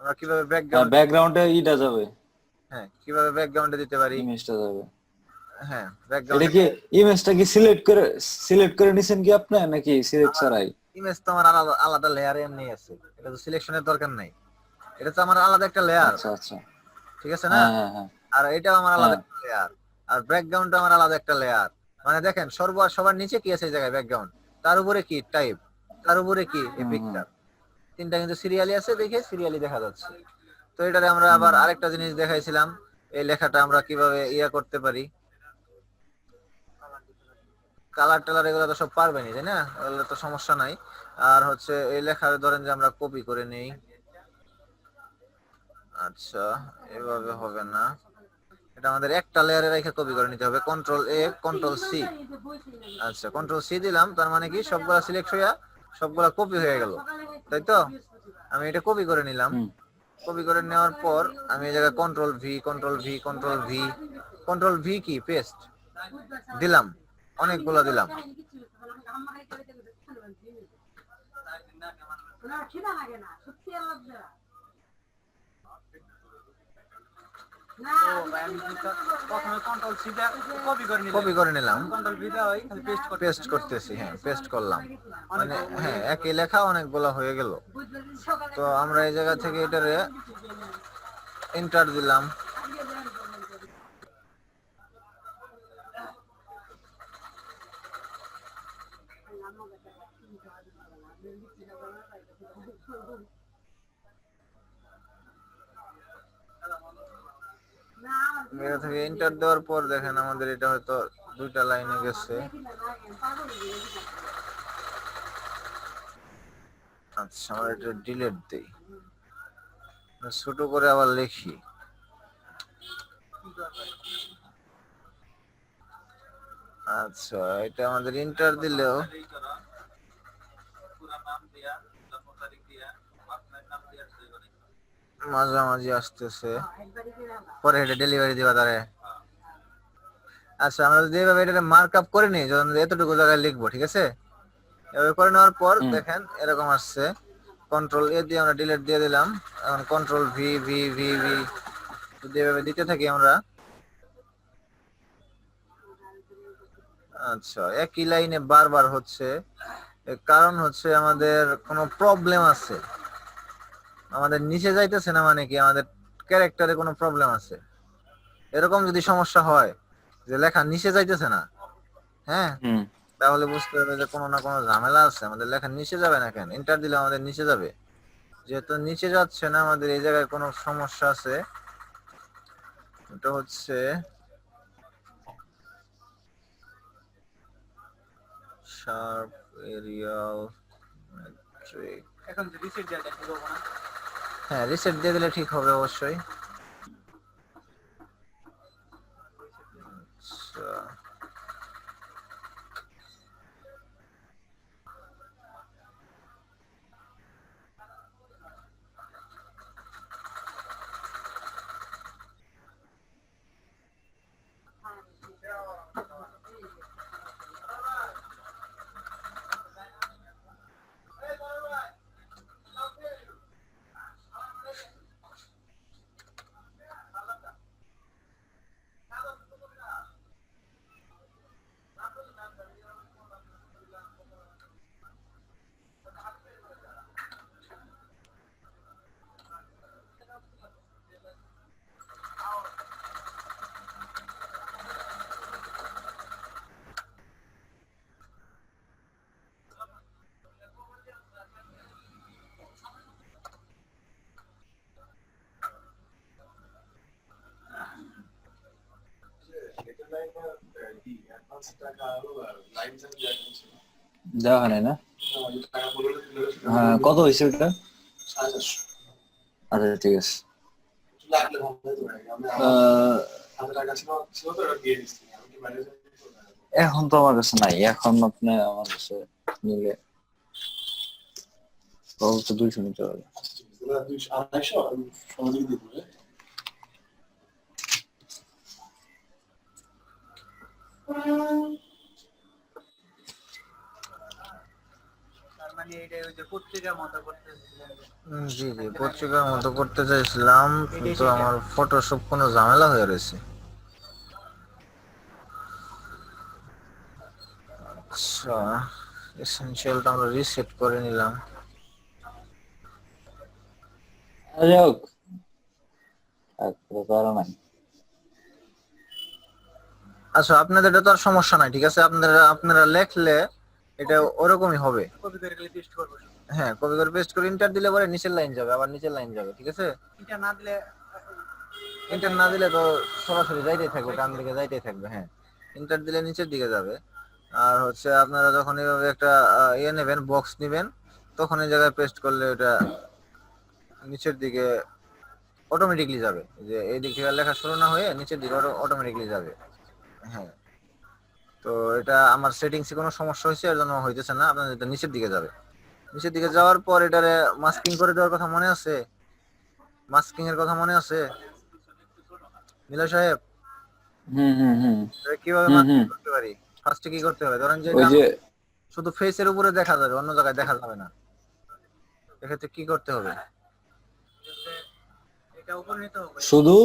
আমরা কিভাবে হ্যাঁ, ব্যাকগ্রাউন্ড, ব্যাকগ্রাউন্ডে ইটা যাবে, হ্যাঁ কিভাবে ব্যাকগ্রাউন্ডে দিতে পারি। ইমেজটা যাবে। হ্যাঁ এটা ব্যাকগ্রাউন্ডে, কি ইমেজটা কি সিলেক্ট করে নিছেন কি আপনি, নাকি সিলেক্ট ছাড়াই? ইমেজ তো আমার আলাদা আলাদা লেয়ারে এমনি আছে, এটা তো সিলেকশনের দরকার নাই, এটা তো আমার আলাদা একটা লেয়ার, আচ্ছা আচ্ছা। ঠিক আছে না? হ্যাঁ হ্যাঁ হ্যাঁ আর এটাও আমার আলাদা হ্যাঁ। একটা লেয়ার, আর ব্যাকগ্রাউন্ড আমার আলাদা একটা লেয়ার। মানে দেখেন সবার নিচে কি আছে এই জায়গায় ব্যাকগ্রাউন্ড, তার উপরে কি টাইপ, তার উপরে কি এই হুম হুম পিকচার, তিনটা কিন্তু সিরিয়ালি আছে, দেখে সিরিয়ালি দেখা যাচ্ছে। তো এটারে আমরা আবার হুম আরেকটা জিনিস দেখাইছিলাম, এই লেখাটা আমরা কিভাবে ইয়া করতে পারি, কালার টালার এগুলো তো সব পারবেনই তাই না, এগুলো তো সমস্যা নাই। আর হচ্ছে এই লেখা ধরেন যে আমরা কপি করে নেই, আচ্ছা এভাবে হবে না, এটা আমাদের একটা লেয়ারে রেখে কপি করে নিতে হবে, কন্ট্রোল এ কন্ট্রোল সি। আচ্ছা কন্ট্রোল সি দিলাম, তার মানে কি সবগুলা সিলেক্ট হইয়া সবগুলা কপি হয়ে গেল, তাই তো? আমি এটা কপি করে নিলাম, হুম। কপি করে নেওয়ার পর আমি এই জায়গায় control V control V control V control V কি পেস্ট দিলাম, অনেকগুলো দিলাম। কপি করে নিলাম, পেস্ট করতেছি, হ্যাঁ পেস্ট করলাম, মানে হ্যাঁ একই লেখা অনেকগুলো হয়ে গেল। তো আমরা এই জায়গা থেকে এটারে এন্টার দিলাম, এটা থেকে এন্টার দেওয়ার পর দেখেন আমাদের এটা হয়তো দুইটা লাইনে গেছে। আচ্ছা আমরা এটা ডিলিট দেই, ছোট করে আবার লিখি, আচ্ছা এটা আমাদের এন্টার দিলেও মাঝামাঝি আসতেছে, পরে এটা ডেলিভারি দিবা তারে। আচ্ছা আমরা যদি এইভাবে এটা মার্ক আপ করে নিই, যখন এতটুকু জায়গায় লিখবো, ঠিক আছে? এভাবে করে নেওয়ার পর হুম দেখেন এরকম আসছে, কন্ট্রোল এ দিয়ে আমরা ডিলিট দিয়ে দিলাম, এখন control V V V V যদি এভাবে দিতে থাকি আমরা, আচ্ছা একই লাইনে বারবার হচ্ছে, এর কারণ হচ্ছে আমাদের কোনো প্রবলেম আছে, আমাদের নিচে যাইতেছে না, মানে কি আমাদের ক্যারেক্টারে কোনো প্রবলেম আছে। এরকম যদি সমস্যা হয় যে লেখা নিচে যাইতেছে না, হ্যাঁ, হুম। তাহলে বুঝতে হবে যে কোনো না কোনো ঝামেলা আছে, আমাদের লেখা নিচে যাবে না কেন, এন্টার দিলে আমাদের নিচে যাবে, যেহেতু নিচে যাচ্ছে না আমাদের এই জায়গায় কোনো সমস্যা আছে। এটা হচ্ছে শার্প এরিয়াল মেট্রিক, এখন রিসেট দিয়ে ঠিক হবে না? হ্যাঁ রিসেট দিয়ে দিলে ঠিক হবে অবশ্যই। আচ্ছা দেওয়া হয় নাই না? হ্যাঁ কত হয়েছে ওটা? আচ্ছা ঠিক আছে। আহ, এখন তো আমার কাছে নাই, এখন আপনি আমার কাছে নিলে অবশ্য 200 নিতে হবে। জি জি পত্রিকার মতো করতে চাইছিলাম, কিন্তু আমার ফটোশপ কোনো ঝামেলা হয়ে রয়েছে। আচ্ছা এসেনশিয়ালটা আমরা রিসেট করে নিলাম। যাক, পারো নাই। আচ্ছা, আপনাদের এটা তো আর সমস্যা নাই, ঠিক আছে, আপনারা আপনারা লেখলে এটা ওরকমই হবে। কপি করে খালি পেস্ট করব। হ্যাঁ, কপি করে পেস্ট করে ইন্টার দিলে পরে নিচের লাইন যাবে, আবার নিচের লাইন যাবে, ঠিক আছে। ইন্টার না দিলে তো সরাসরি যাইতেই থাকবে, ডান দিকে যাইতেই থাকবে। হ্যাঁ, ইন্টার দিলে নিচের দিকে যাবে। আর হচ্ছে আপনারা যখন এইভাবে একটা ইয়ে নেবেন, বক্স নেবেন, তখন এই জায়গায় পেস্ট করলে ওটা নিচের দিকে অটোমেটিকলি যাবে, যে এই দিক থেকে লেখা শুরু না হয়ে নিচের দিকে অটোমেটিকলি যাবে। হ্যাঁ, তো এটা আমার সেটিংসে কোনো সমস্যা হয়েছে, এর জন্য হইতেছে না, আপনার এটা নিচের দিকে যাবে। নিচের দিকে যাওয়ার পর এটারে মাস্কিং করে দেওয়ার কথা মনে আছে? মাস্কিং এর কথা মনে আছে মিলা সাহেব? এটা কিভাবে মাস্কিং করতে পারি? ফার্স্টে কি করতে হবে, ধরেন যে ওই এটা যে শুধু ফেসের উপরে দেখা যাবে, অন্য জায়গায় দেখা যাবে না, এক্ষেত্রে কি করতে হবে? এটা উপরে নিতে হবে শুধু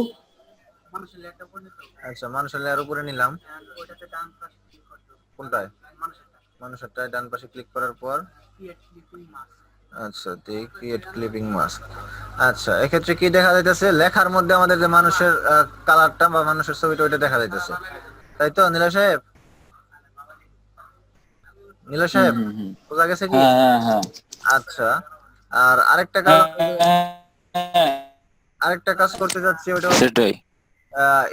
মানুষের লেয়ারটা উপরে নিতে হবে। আচ্ছা, মানুষের লেয়ার উপরে নিলাম। ওইটাতে ডান পাশে ক্লিক করতে হবে। কোনটায়? মানুষেরটায় ডান পাশে ক্লিক করার পর ক্রিয়েট ক্লিপিং মাস্ক। আচ্ছা, ক্রিয়েট ক্লিপিং মাস্ক। আচ্ছা, এক্ষেত্রে কি দেখা যাইতেছে, লেখার মধ্যে আমাদের যে মানুষের কালারটা বা মানুষের ছবিটা ওইটা দেখা যাইতেছে, তাই তো নীলা সাহেব? নীলা সাহেব বোঝা গেছে কি? হ্যাঁ। আচ্ছা, আর আরেকটা কাজ, আরেকটা কাজ করতে যাচ্ছি, ওটা সেটাই।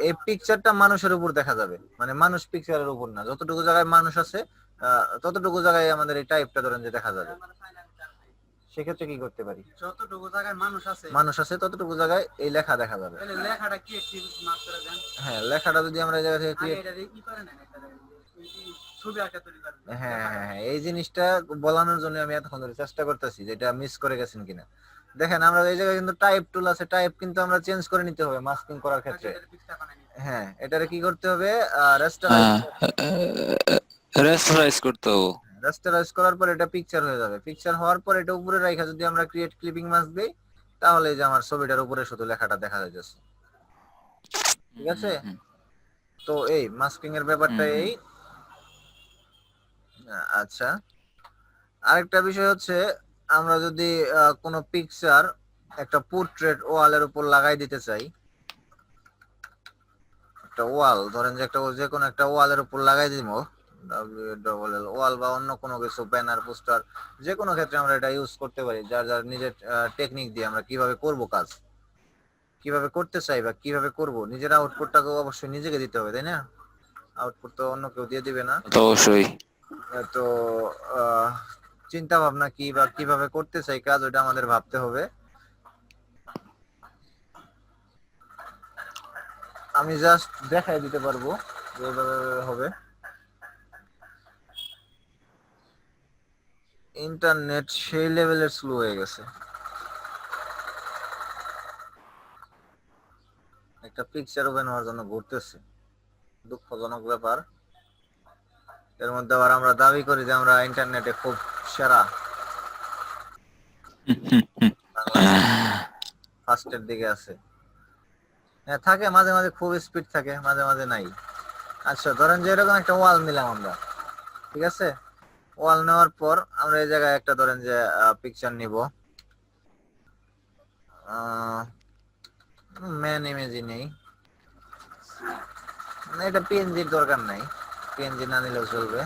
এই পিকচারটা মানুষের উপর দেখা যাবে, মানে মানুষ পিকচারের উপর না, যতটুকু জায়গায় মানুষ আছে ততটুকু জায়গায় আমাদের এই টাইপটা ধরেন যে দেখা যাবে। সেক্ষেত্রে কি করতে পারি? যতটুকু জায়গায় মানুষ আছে ততটুকু জায়গায় এই লেখা দেখা যাবে। তাহলে লেখাটা কি মার্ক করে দেন? হ্যাঁ, লেখাটা যদি আমরা এই জায়গা থেকে ছবি আঁকা তৈরি করব। হ্যাঁ, এই জিনিসটা বলানোর জন্য আমি এতক্ষণ ধরে চেষ্টা করতেছি, যেটা মিস করে গেছেন কিনা। দেখেন, আমরা এই জায়গায় কিন্তু টাইপ টুল আছে, টাইপ কিন্তু আমরা চেঞ্জ করে নিতে হবে মাস্কিং করার ক্ষেত্রে। হ্যাঁ, এটারে কি করতে হবে, রেস্টারাইজ করতে হবে। রাস্টারাইজ করার পর এটা পিকচার হয়ে যাবে। পিকচার হওয়ার পর এটা উপরে রাখা যদি আমরা ক্রিয়েট ক্লিপিং মাস্ক দেই, তাহলে এই যে আমার ছবিটার উপরে শুধু লেখাটা দেখা যাচ্ছে, ঠিক আছে। তো এই মাস্কিং এর ব্যাপারটা এই। আচ্ছা, আরেকটা বিষয় হচ্ছে, আমরা যদি কোনো পিকচার একটা পোর্ট্রেট ওয়ালের উপর লাগাই দিতে চাই, একটা ওয়াল ধরেন যে একটা যে কোনো একটা ওয়ালের উপর লাগাই দিব, ওয়াল বা অন্য কোনো কিছু, ব্যানার, পোস্টার, যে কোনো ক্ষেত্রে আমরা এটা ইউজ করতে পারি, যার যার নিজের টেকনিক দিয়ে আমরা কিভাবে করব কাজ, কিভাবে করতে চাই বা কিভাবে করব, নিজের আউটপুটটাকে অবশ্যই নিজেকে দিতে হবে, তাই না? আউটপুট তো অন্য কেউ দিয়ে দিবে না। অবশ্যই। তো চিন্তা ভাবনা কি বা কিভাবে করতে চাই কাজ, ওটা আমাদের ভাবতে হবে। আমি জাস্ট দেখাই দিতে পারবো যেভাবে হবে। ইন্টারনেট সেই লেভেলের স্লো হয়ে গেছে, একটা পিকচার ওপেন হওয়ার জন্য ঘুরতেছে, দুঃখজনক ব্যাপার। এর মধ্যে আবার আমরা দাবি করি যে আমরা ইন্টারনেটে খুব সেরা, ফার্স্টের দিকে আছে। হ্যাঁ, থাকে মাঝে মাঝে খুব স্পিড থাকে, মাঝে মাঝে নাই। আচ্ছা, ধরেন যে এরকম একটা ওয়াল নিলাম আমরা, ঠিক আছে। ওয়াল নেওয়ার পর আমরা এই জায়গায় একটা ধরেন যে পিকচার নিব, মেন ইমেজই নেই, এটা পিএনজির দরকার নাই, পিএনজি না নিলেও চলবে।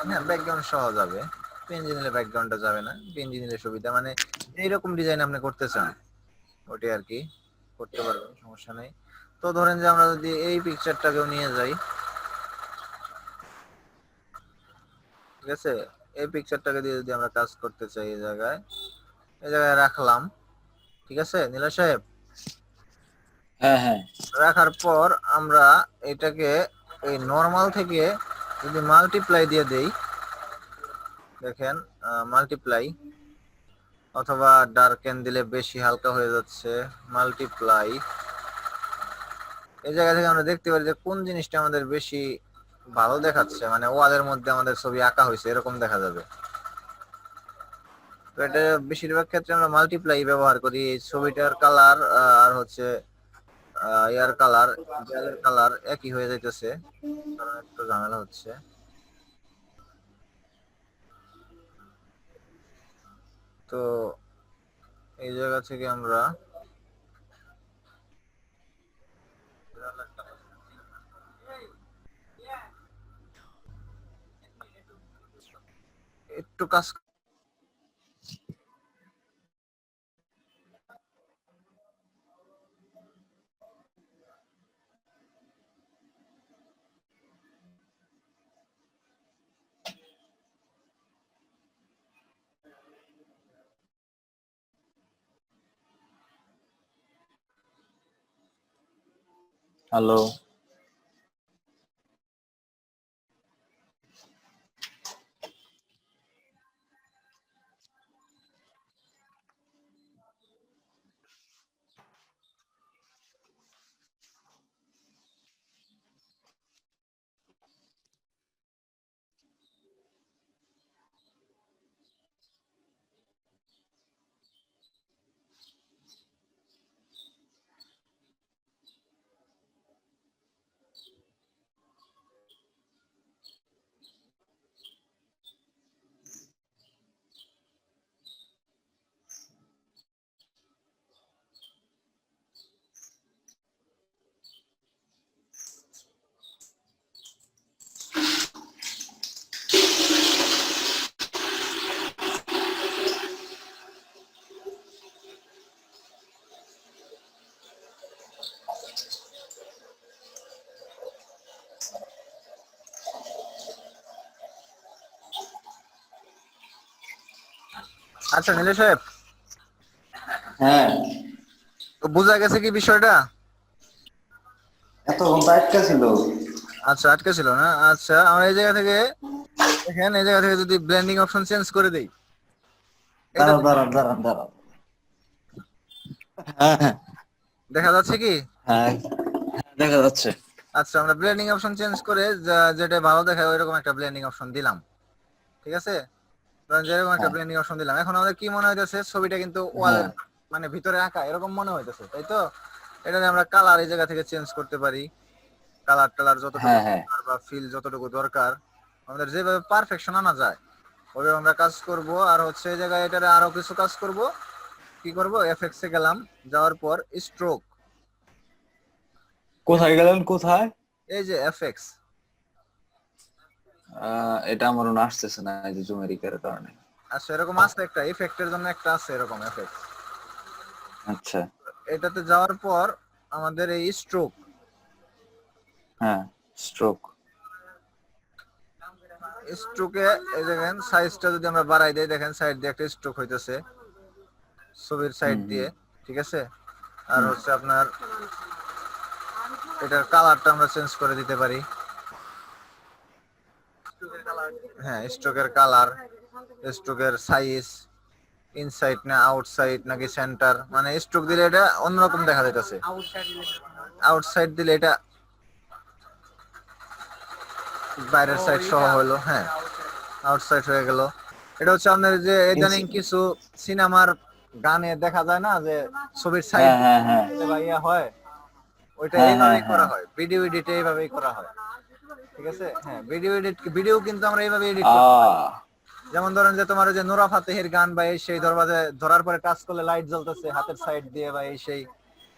হ্যাঁ, ব্যাকগ্রাউন্ড সহ যাবে, পিএনজি নিলে ব্যাকগ্রাউন্ডটা যাবে না, পিএনজি নিলে সুবিধা, মানে এইরকম ডিজাইন আপনি করতে চান ওটি আর কি করতে পারবেন, সমস্যা নেই। তো ধরেন যে আমরা যদি এই পিকচারটাকেও নিয়ে যাই, ঠিক আছে, এই পিকচারটাকে দিয়ে যদি আমরা কাজ করতে চাই, এই জায়গায় রাখলাম, ঠিক আছে নীলা সাহেব। হ্যাঁ। রাখার পর আমরা এটাকে এই নরমাল থেকে যদি মাল্টিপ্লাই দিয়ে দেই, দেখেন মাল্টিপ্লাই, অথবা ডার্কেন দিলে বেশি হালকা হয়ে যাচ্ছে, মাল্টিপ্লাই। এই জায়গা থেকে আমরা দেখতে পারি যে কোন জিনিসটা আমাদের বেশি ভালো দেখাচ্ছে, মানে ওয়ালের মধ্যে আমাদের ছবি আঁকা হয়েছে এরকম দেখা যাবে। তো এটা বেশিরভাগ ক্ষেত্রে আমরা মাল্টিপ্লাই ব্যবহার করি, এই ছবিটার কালার আর হচ্ছে এয়ার কালার, দেয়ালের কালার একই হয়ে যাইতেছে, কারণ একটু ঝামেলা হচ্ছে। তো এই জায়গা থেকে আমরা একটু কাজ। হ্যালো। আচ্ছা নীলেশ সাহেব, হ্যাঁ, তো বোঝা গেছে কি বিষয়টা? এত ঘন্টা আটকা ছিল। আচ্ছা, আটকে ছিল না? আচ্ছা, আমরা এই জায়গা থেকে দেখেন, এই জায়গা থেকে যদি ব্লেন্ডিং অপশন চেঞ্জ করে দেই, এটা দাঁড়ান দাঁড়ান দাঁড়ান দাঁড়ান। হ্যাঁ হ্যাঁ দেখা যাচ্ছে কি? হ্যাঁ, দেখা যাচ্ছে। আচ্ছা, আমরা ব্লেন্ডিং অপশন চেঞ্জ করে যেটা ভালো দেখায় ওইরকম একটা ব্লেন্ডিং অপশন দিলাম, ঠিক আছে? ধরেন যেরকম একটা হ্যাঁ ব্লেন্ডিং অপশন দিলাম, এখন আমাদের কি মনে হইতেছে, ছবিটা কিন্তু ওয়ালের হ্যাঁ মানে ভিতরে আঁকা এরকম মনে হইতেছে, তাই তো? এটা নিয়ে আমরা কালার এই জায়গা থেকে চেঞ্জ করতে পারি। কালার টালার যতটুকু হ্যাঁ হ্যাঁ। দরকার বা ফিল যতটুকু দরকার, আমাদের যেভাবে পারফেকশন আনা যায় ওইভাবে আমরা কাজ করব। আর হচ্ছে এই জায়গায় এটারে আরো কিছু কাজ করব। কি করব? এফএক্স এ গেলাম, যাওয়ার পর স্ট্রোক, কোথায় গেলেন, কোথায়? এই যে এফএক্স। এটা আমার মনে আসতেছে না, এই যে জুমেরিকের কারণে। আচ্ছা, এরকম আছে একটা ইফেক্টের জন্য একটা আছে এরকম এফএক্স। আচ্ছা। এটাতে যাওয়ার পর আমাদের এই স্ট্রোক, হ্যাঁ, স্ট্রোক। স্ট্রোকে এই দেখেন সাইজটা যদি আমরা বাড়াই দেই, দেখেন সাইড দিয়ে একটা স্ট্রোক হইতেছে ছবির সাইড হুম হুম দিয়ে, ঠিক আছে? আর হুম। হচ্ছে আপনার এটার কালারটা আমরা চেঞ্জ করে দিতে পারি। হ্যাঁ, স্ট্রোকের কালার, স্ট্রোকের সাইজ, ইনসাইড না আউটসাইড নাকি সেন্টার, মানে স্ট্রোক দিলে এটা অন্যরকম দেখা যাইতেছে, আউটসাইড দিলে এটা বাইরের সাইড সহ হলো। হ্যাঁ, আউটসাইড হয়ে গেল। এটা হচ্ছে আপনার যে ইদানিং কিছু সিনেমার গানে দেখা যায় না যে ছবির সাইড হ্যাঁ হ্যাঁ হ্যাঁ ভাইয়া হয়, ওইটা হ্যাঁ হ্যাঁ এইভাবেই করা হ্যাঁ। হয়, ভিডিও এডিটে এইভাবেই করা হয়, ঠিক আছে? হ্যাঁ, ভিডিও কিন্তু আমরা এইভাবে এডিট করতে পারি। আহ যেমন ধরেন যে তোমার ওই যে নোরা ফাতেহির গান বা এই সেই দরবাজে ধরার পরে টাচ করলে লাইট জ্বলতেছে হাতের সাইড দিয়ে বা এই সেই,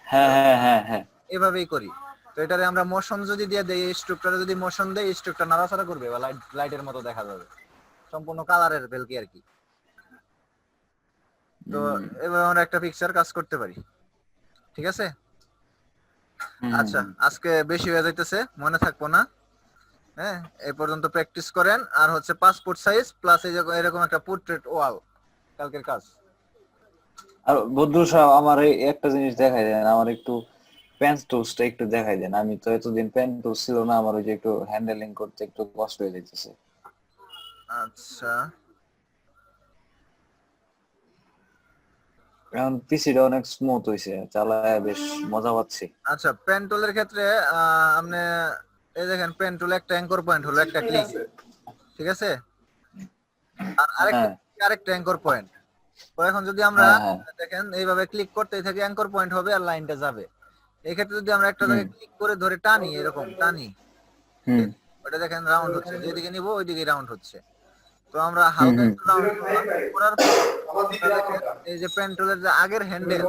হ্যাঁ হ্যাঁ হ্যাঁ হ্যাঁ। এভাবেই করি। তো এটারে আমরা মোশন যদি দিয়ে দেই, এই স্ট্রোকটারে যদি মোশন দেই, স্ট্রোকটা নাড়াচাড়া করবে বা লাইটের মতো দেখা যাবে, সম্পূর্ণ কালারের ভেলকি আর কি। তো হুম এভাবে আমরা একটা পিকচার কাজ করতে পারি, ঠিক আছে? হুম আচ্ছা, হুম। আজকে বেশি হয়ে যাইতেছে, মনে থাকবো না। হ্যাঁ, এই পর্যন্ত প্র্যাকটিস করেন। আর হচ্ছে পাসপোর্ট সাইজ প্লাস এই যে এরকম একটা পোর্ট্রেট ওয়াল, কালকের কাজ। আর বদরু সাহেব, আমার এই একটা জিনিস দেখাই দেন, আমার একটু পেন টুলসটা একটু দেখাই দেন। আমি তো এতদিন পেন টুলস ছিল না আমার, ওই যে একটু হ্যান্ডেলিং করতে একটু কষ্ট হয়ে যাইতেছে। আচ্ছা, এখন পিসিটা অনেক স্মুথ হইছে, চালায় বেশ মজা পাচ্ছি। আচ্ছা, পেন টুলের ক্ষেত্রে আপনি এই দেখেন, পেন টুল একটা অ্যাঙ্কর পয়েন্ট হলো একটা ক্লিক, ঠিক আছে? আর আরেকটা হ্যাঁ আরেকটা অ্যাঙ্কর পয়েন্ট। তো এখন যদি আমরা হ্যাঁ হ্যাঁ দেখেন এইভাবে ক্লিক করতেই থাকি, অ্যাঙ্কর পয়েন্ট হবে আর লাইনটা যাবে। এই ক্ষেত্রে যদি আমরা একটা জায়গায় ক্লিক করে ধরে টানি, এরকম টানি, হুম ওটা দেখেন রাউন্ড হচ্ছে, যেদিকে নিব ওইদিকে রাউন্ড হচ্ছে। তো আমরা হুম হালকা হুম একটু রাউন্ড করলাম, করার পর আমরা দেখেন এই যে পেন্টুলের যে আগের হ্যান্ডেল,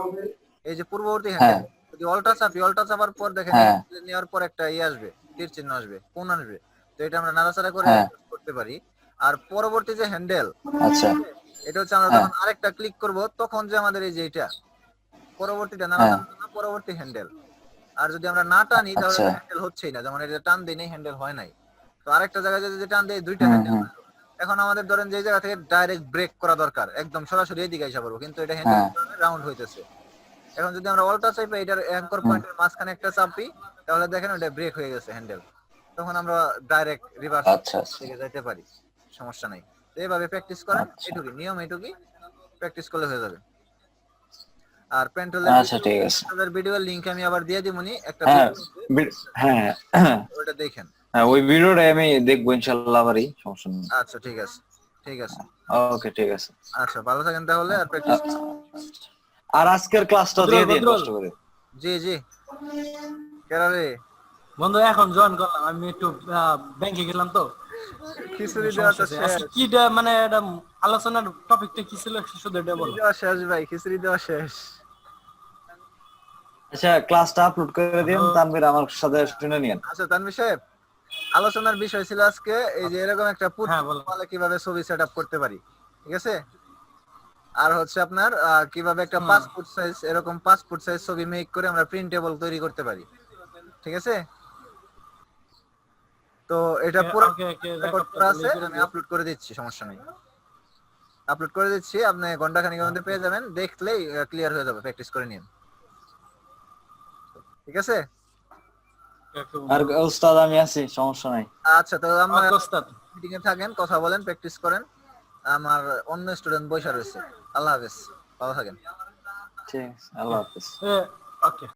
এই যে পূর্ববর্তী হ্যাঁ হ্যান্ডেল, যদি অল্টা চাপি, অল্টা চাপার পর দেখেন এই হ্যাঁ handle নেওয়ার পর একটা আসবে, তীর চিহ্ন আসবে, কোণ আসবে। তো এটা আমরা নাড়াচাড়া করে হ্যাঁ করতে পারি। আর পরবর্তী যে হ্যান্ডেল, আচ্ছা এটা হচ্ছে আমরা হ্যাঁ যখন আরেকটা ক্লিক করব তখন যে আমাদের এই যে এটা পরবর্তীটা হ্যাঁ নাড়াচাড়ার জন্য পরবর্তী হ্যান্ডেল। আর যদি আমরা না টানি তাহলে আচ্ছা হ্যান্ডেল হচ্ছেই না, যেমন এটা টান দিই হ্যান্ডেল হয় নাই। তো আরেকটা জায়গায় যদি টান দেই দুইটা হুম হ্যান্ডেল। হুম এখন আমাদের ধরেন যে জায়গা থেকে ডাইরেক্ট ব্রেক করা দরকার, একদম সরাসরি এদিকে আইসা পড়বো, কিন্তু এটা হ্যান্ডেল হ্যাঁ রাউন্ড হইতেছে। এখন যদি আমরা অল্টা চাপি, এটার অ্যাঙ্কর হুম পয়েন্টের মাঝখানে একটা চাপি, তাহলে দেখেন ওটা ব্রেক হয়ে গেছে হ্যান্ডেল। তখন আমরা ডাইরেক্ট রিভার্স আচ্ছা আচ্ছা দিকে যাইতে পারি, সমস্যা নাই। তো এইভাবে প্র্যাকটিস করেন, আচ্ছা এটুকুই নিয়ম, এটুকুই প্র্যাকটিস করলে হয়ে যাবে। আর পেন্টুলের আচ্ছা ঠিক আছে ভিডিওর লিংক আমি আবার দিয়ে দিবনি, একটা হ্যাঁ ভিডিও হ্যাঁ হ্যাঁ ওটা দেখেন। হ্যাঁ ওই ভিডিওটা আমি দেখবো ইনশাল্লাহ আবারই, সমস্যা নেই। আচ্ছা ঠিক আছে, ঠিক আছে। ওকে ঠিক আছে। আচ্ছা ভালো থাকেন তাহলে, আর প্র্যাকটিস। আর আজকের ক্লাসটা দিয়ে দিন কষ্ট করে। জি জি, কেরা রে? বন্ধু এখন জয়েন করলাম, আমি একটু ব্যাংকে গেলাম তো। খিচুড়ি দেওয়া তো শেষ, আজকে কি মানে এটা আলোচনার টপিকটা কি ছিল শুধু এটা বলো। দেওয়া শেষ ভাই, খিচুড়ি দেওয়া শেষ। আচ্ছা ক্লাসটা আপলোড করে দিন, তানভীর আমার সাথে শুনে নিন। আচ্ছা তানভীর সাহেব, আলোচনার বিষয় ছিল আজকে এই যে এরকম একটা হ্যাঁ, বলো। পুরো কিভাবে ছবি সেট আপ করতে পারি, ঠিক আছে? আর হচ্ছে আপনার কিভাবে একটা হুম। 5 ফুট সাইজ, এরকম 5 ফুট সাইজ ছবি মেক করে আমরা প্রিন্টেবল তৈরি করতে পারি, ঠিক আছে? তো এটা পুরো ওকে ওকে রেকর্ড করা আছে, আমি আপলোড করে দিচ্ছি, সমস্যা নেই। আপলোড করে দিচ্ছি, আপনি ঘন্টাখানেকের মধ্যে পেয়ে যাবেন, দেখলেই ক্লিয়ার হয়ে যাবে, প্র্যাকটিস করে নিন, ঠিক আছে? আর উস্তাদ আমি আছি, সমস্যা নাই। আচ্ছা, তো আমরা ওস্তাদ। মিটিং এ থাকেন, কথা বলেন, প্র্যাকটিস করেন। আমার অন্য স্টুডেন্ট বসে রয়েছে। আল্লাহ হাফেজ, ভালো থাকেন। ঠিক আছে, আল্লাহ হাফেজ। ওকে।